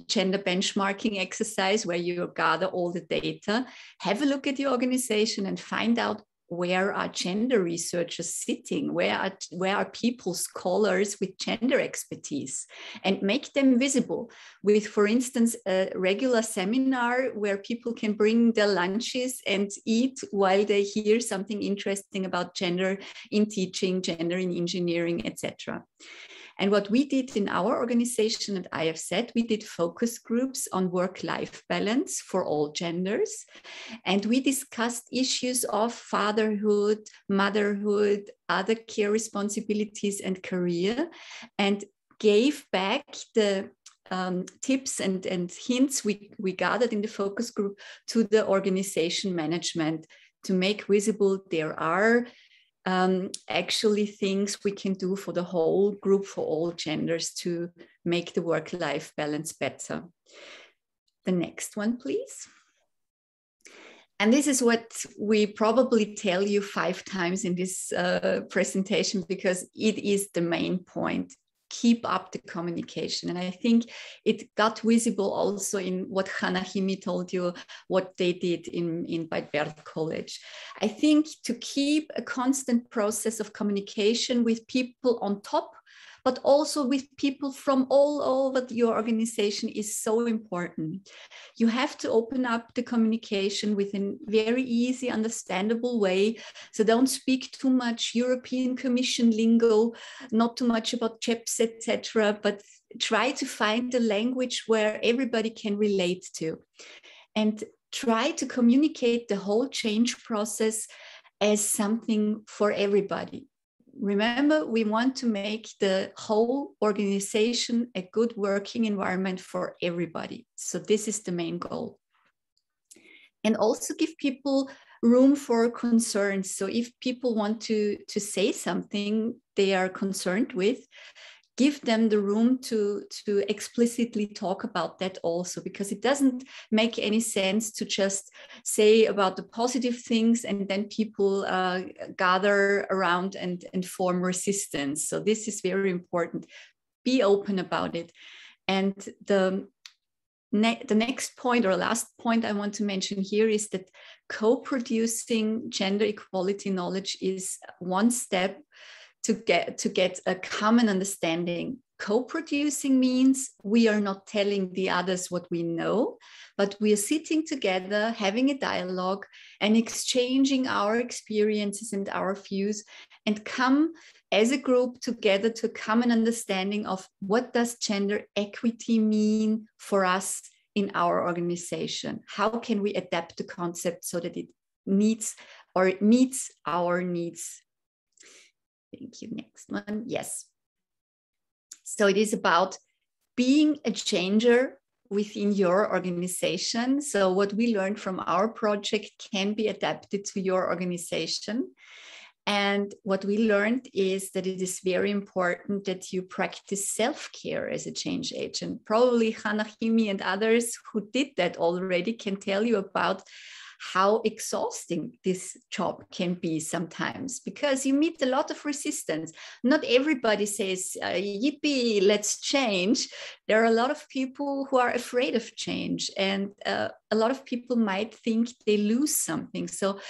gender benchmarking exercise, where you gather all the data. Have a look at your organization and find out where are gender researchers sitting? Where are people, scholars with gender expertise? And make them visible with, for instance, a regular seminar where people can bring their lunches and eat while they hear something interesting about gender in teaching, gender in engineering, etc. And what we did in our organization at ISERD, we did focus groups on work-life balance for all genders. And we discussed issues of fatherhood, motherhood, other care responsibilities and career, and gave back the tips and hints we gathered in the focus group to the organization management to make visible there are actually things we can do for the whole group, for all genders, to make the work-life balance better. The next one, please. And this is what we probably tell you 5 times in this presentation, because it is the main point. Keep up the communication. And I think it got visible also in what Hana, Himi told you, what they did in Berl College. I think to keep a constant process of communication with people on top, but also with people from all over your organization is so important. You have to open up the communication with a very easy, understandable way. So don't speak too much European Commission lingo, not too much about CHEPs, etc., but try to find a language where everybody can relate to. And try to communicate the whole change process as something for everybody. Remember, we want to make the whole organization a good working environment for everybody. So this is the main goal. And also give people room for concerns. So if people want to say something they are concerned with, give them the room to explicitly talk about that also, because it doesn't make any sense to just say about the positive things and then people gather around and form resistance. So this is very important. Be open about it. And the next point, or last point I want to mention here, is that co-producing gender equality knowledge is one step to get a common understanding. Co-producing means we are not telling the others what we know, but we are sitting together, having a dialogue and exchanging our experiences and our views, and come as a group together to a common understanding of what does gender equity mean for us in our organization. How can we adapt the concept so that it meets our needs? Thank you. Next one. Yes. So it is about being a changer within your organization. So what we learned from our project can be adapted to your organization. And what we learned is that it is very important that you practice self-care as a change agent. Probably Hana, Himi, and others who did that already can tell you about how exhausting this job can be sometimes, because you meet a lot of resistance. Not everybody says, yippee, let's change. There are a lot of people who are afraid of change, and a lot of people might think they lose something. So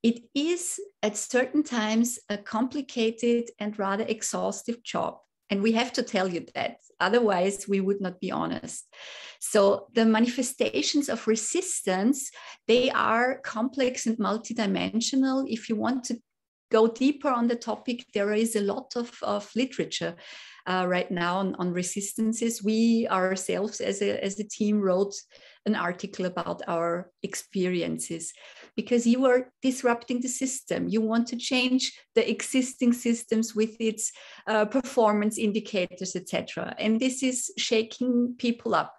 it is at certain times a complicated and rather exhaustive job. And we have to tell you that, otherwise we would not be honest. So the manifestations of resistance, they are complex and multidimensional. If you want to go deeper on the topic, there is a lot of literature right now on resistances. We ourselves as a team wrote an article about our experiences, because you are disrupting the system. You want to change the existing systems with its performance indicators, etc. And this is shaking people up.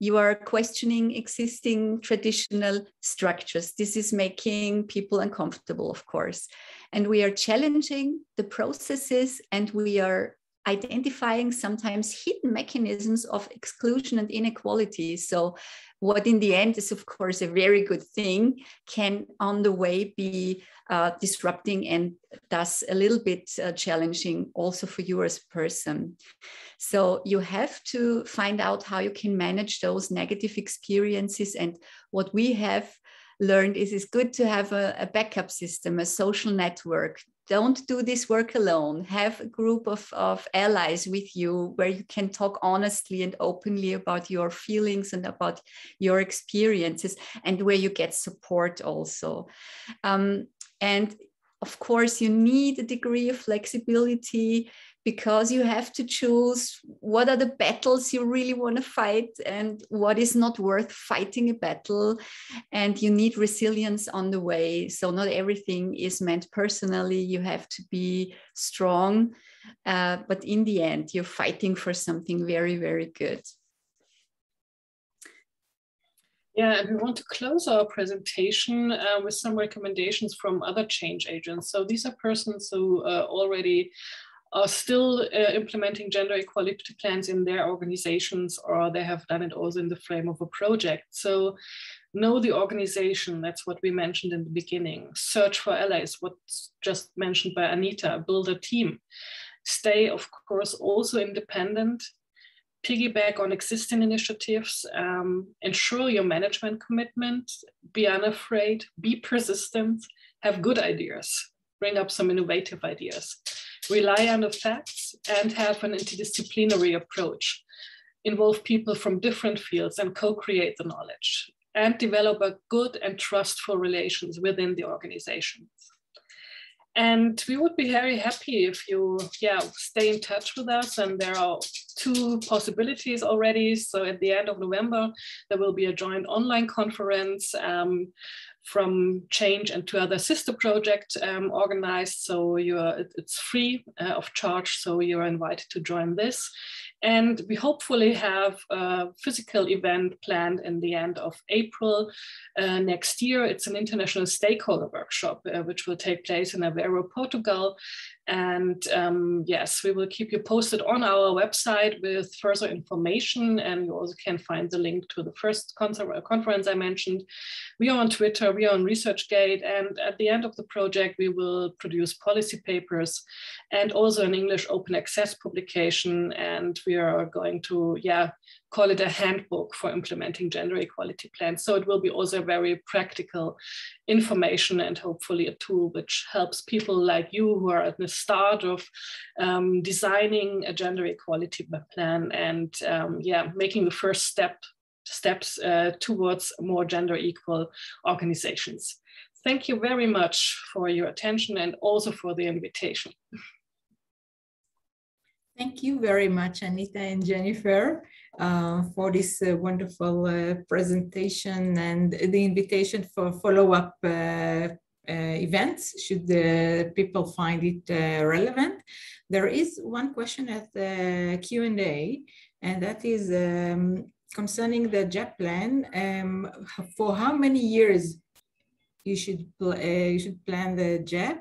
You are questioning existing traditional structures. This is making people uncomfortable, of course. And we are challenging the processes, and we are identifying sometimes hidden mechanisms of exclusion and inequality. So what in the end is, of course, a very good thing, can on the way be disrupting and thus a little bit challenging also for you as a person. So you have to find out how you can manage those negative experiences. And what we have learned is it's good to have a backup system, a social network. Don't do this work alone. Have a group of allies with you where you can talk honestly and openly about your feelings and about your experiences, and where you get support also. And of course, you need a degree of flexibility, because you have to choose what are the battles you really want to fight and what is not worth fighting a battle. And you need resilience on the way. So not everything is meant personally. You have to be strong. But in the end, you're fighting for something very, very good. Yeah, and we want to close our presentation with some recommendations from other change agents. So these are persons who already are still implementing gender equality plans in their organizations, or they have done it also in the frame of a project. So know the organization, that's what we mentioned in the beginning. Search for allies, what's just mentioned by Anita, build a team. Stay, of course, also independent. Piggyback on existing initiatives, ensure your management commitment, be unafraid, be persistent, have good ideas, bring up some innovative ideas, rely on the facts, and have an interdisciplinary approach. Involve people from different fields and co-create the knowledge, and develop a good and trustful relations within the organizations. And we would be very happy if you stay in touch with us. And there are 2 possibilities already. So at the end of November, there will be a joint online conference from Change and 2 other sister projects organized. So it's free of charge. So you're invited to join this. And we hopefully have a physical event planned in the end of April next year. It's an international stakeholder workshop, which will take place in Aveiro, Portugal. And yes, we will keep you posted on our website with further information. And you also can find the link to the first conference I mentioned. We are on Twitter, we are on ResearchGate. And at the end of the project, we will produce policy papers and also an English open access publication. And we are going to, call it a handbook for implementing gender equality plans. So it will be also very practical information and hopefully a tool which helps people like you who are at the start of designing a gender equality plan and making the first steps towards more gender equal organizations. Thank you very much for your attention and also for the invitation. Thank you very much, Anita and Jennifer, for this wonderful presentation and the invitation for follow-up events, should the people find it relevant. There is one question at the Q&A, and that is concerning the GEP plan. For how many years you should plan the GEP?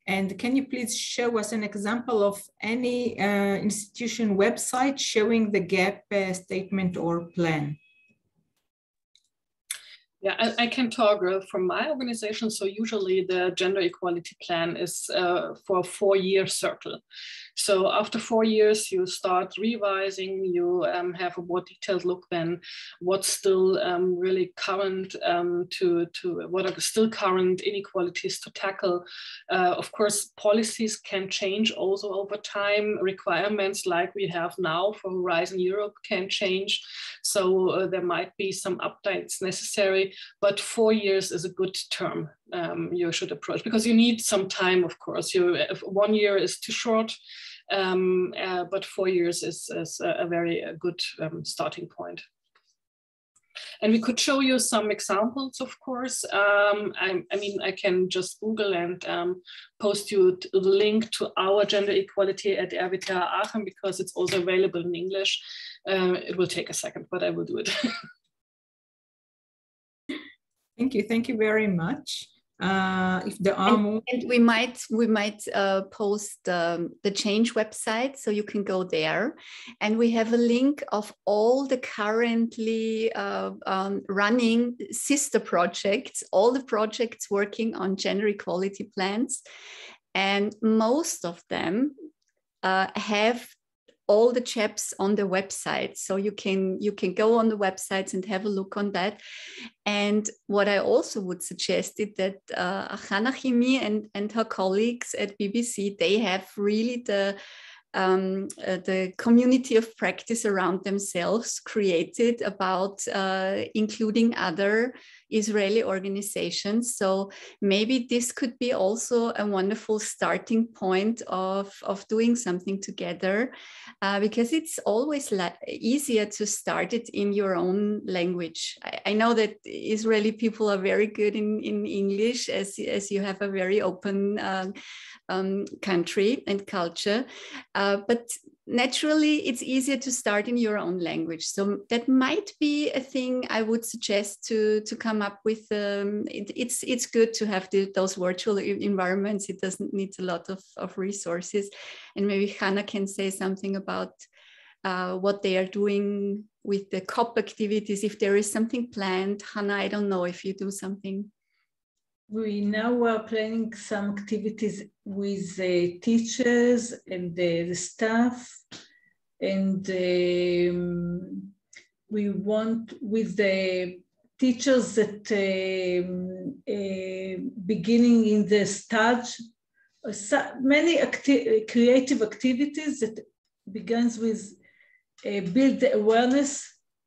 And can you please show us an example of any institution website showing the GEP statement or plan? Yeah, I can talk from my organization. So usually the gender equality plan is for a 4-year circle. So after 4 years, you start revising, you have a more detailed look then what's still really current to what are still current inequalities to tackle. Of course, policies can change also over time. Requirements like we have now for Horizon Europe can change. So there might be some updates necessary, but 4 years is a good term you should approach, because you need some time, of course. 1 year is too short, but 4 years is a very good starting point. And we could show you some examples, of course. I mean, I can just Google and post you the link to our gender equality at RWTH Aachen, because it's also available in English. It will take a second, but I will do it. Thank you very much. If there are more, and we might post the Change website, so you can go there, and we have a link of all the currently running sister projects, all the projects working on gender equality plans, and most of them have all the chaps on the website, so you can go on the websites and have a look on that. And what I also would suggest is that Hana, Himi and her colleagues at BBC, they have really the community of practice around themselves created about including other Israeli organizations. So maybe this could be also a wonderful starting point of doing something together, because it's always easier to start it in your own language. I know that Israeli people are very good in English, as you have a very open country and culture, but naturally it's easier to start in your own language. So that might be a thing I would suggest to come up with. It's good to have those virtual environments. It doesn't need a lot of resources. And maybe Hana can say something about what they are doing with the COP activities, if there is something planned. Hana, I don't know if you do something. We now are planning some activities with teachers and the staff, and we want with the teachers that beginning in the stage, many creative activities that begins with build the awareness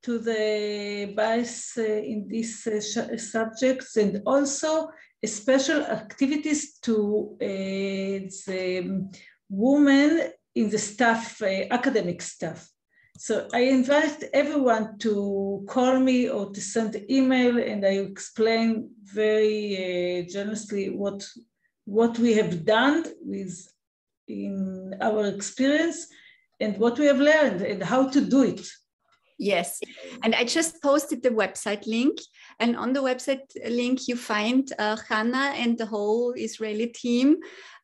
to the bias in these subjects, and also special activities to the women in the staff, academic staff. So I invite everyone to call me or to send an email, and I explain very generously what we have done in our experience and what we have learned and how to do it. Yes, and I just posted the website link, and on the website link you find Hana and the whole Israeli team.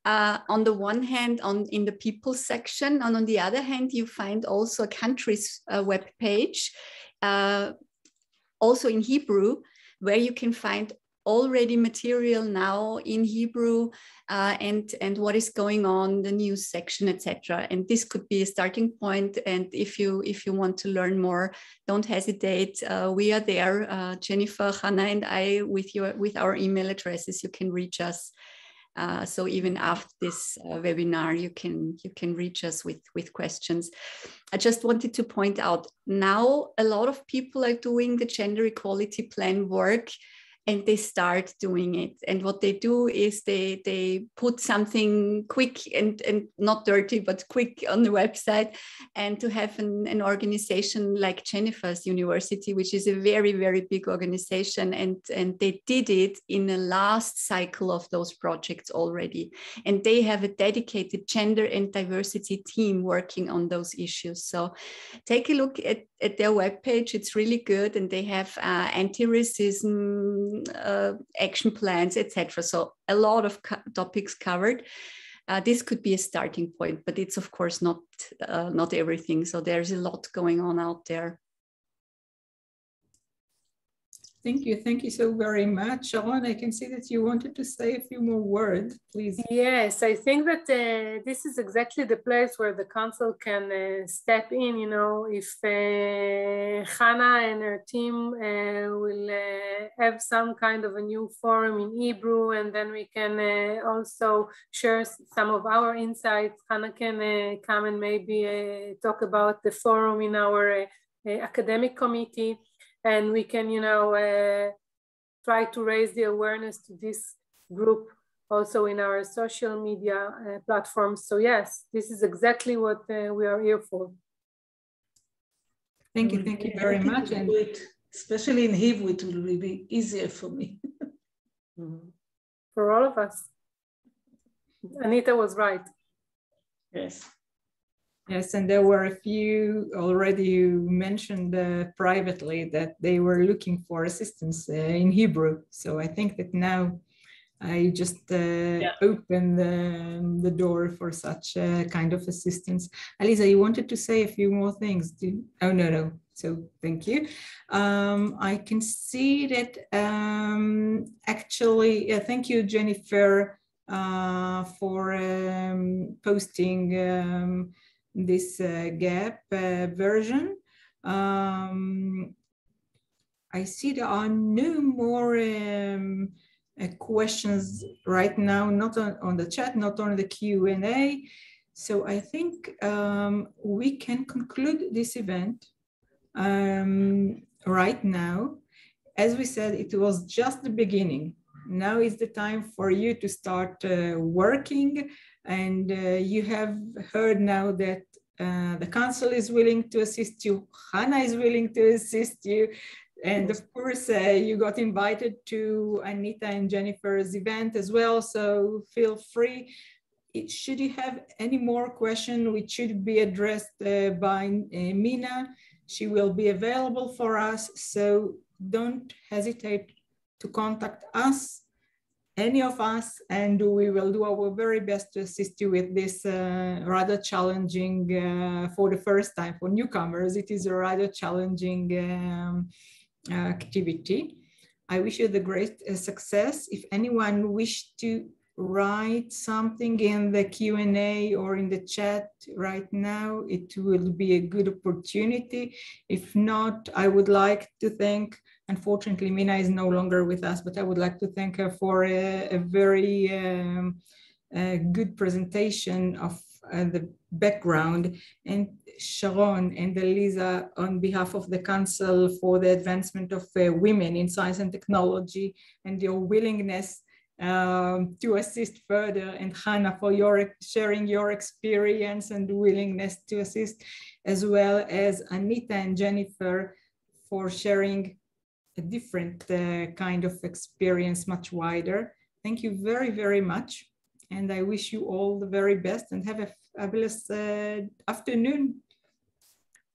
On the one hand, in the people section, and on the other hand, you find also a country's web page, also in Hebrew, where you can find already material now in Hebrew, and what is going on, the news section, etc. And this could be a starting point. And if you want to learn more, don't hesitate. We are there, Jennifer, Hana, and I, with our email addresses. You can reach us. So even after this webinar, you can reach us with questions. I just wanted to point out, now a lot of people are doing the gender equality plan work, and they start doing it. And what they do is they put something quick and not dirty, but quick on the website. And to have an organization like Jennifer's University, which is a very, very big organization, and they did it in the last cycle of those projects already. And they have a dedicated gender and diversity team working on those issues. So take a look at their webpage. It's really good. And they have anti-racism action plans, etc. So a lot of topics covered. This could be a starting point, but it's of course not everything. So there's a lot going on out there. Thank you so very much. Sharon, I can see that you wanted to say a few more words, please. Yes, I think that this is exactly the place where the council can step in, you know, if Hana and her team will have some kind of a new forum in Hebrew, and then we can also share some of our insights. Hana can come and maybe talk about the forum in our academic committee, and we can, you know, try to raise the awareness to this group also in our social media platforms. So yes, this is exactly what we are here for. Thank you very much. And especially in Hebrew, it will be easier for me. For all of us. Anita was right. Yes. Yes, and there were a few already you mentioned privately that they were looking for assistance in Hebrew. So I think that now I just opened the door for such kind of assistance. Aliza, you wanted to say a few more things. Oh, no. So thank you. I can see that actually, thank you, Jennifer, for posting this GEP version. I see there are no more questions right now, not on the chat, not on the Q&A. So I think we can conclude this event right now. As we said, it was just the beginning. Now is the time for you to start working, and you have heard now that the council is willing to assist you, Hana is willing to assist you, and of course you got invited to Anita and Jennifer's event as well, so feel free. Should you have any more questions which should be addressed by Mina, she will be available for us, so don't hesitate to contact us, any of us, and we will do our very best to assist you with this rather challenging, for the first time, for newcomers, it is a rather challenging activity. I wish you the great success. If anyone wishes to write something in the Q&A or in the chat right now, it will be a good opportunity. If not, I would like to thank, unfortunately, Mina is no longer with us, but I would like to thank her for a very good presentation of the background, and Sharon and Aliza on behalf of the Council for the Advancement of Women in Science and Technology, and your willingness to assist further, and Hana for sharing your experience and willingness to assist, as well as Anita and Jennifer for sharing a different kind of experience, much wider. Thank you very, very much. And I wish you all the very best and have a fabulous afternoon.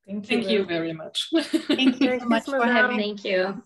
Thank you very much. Thank you so much for having me. Thank you.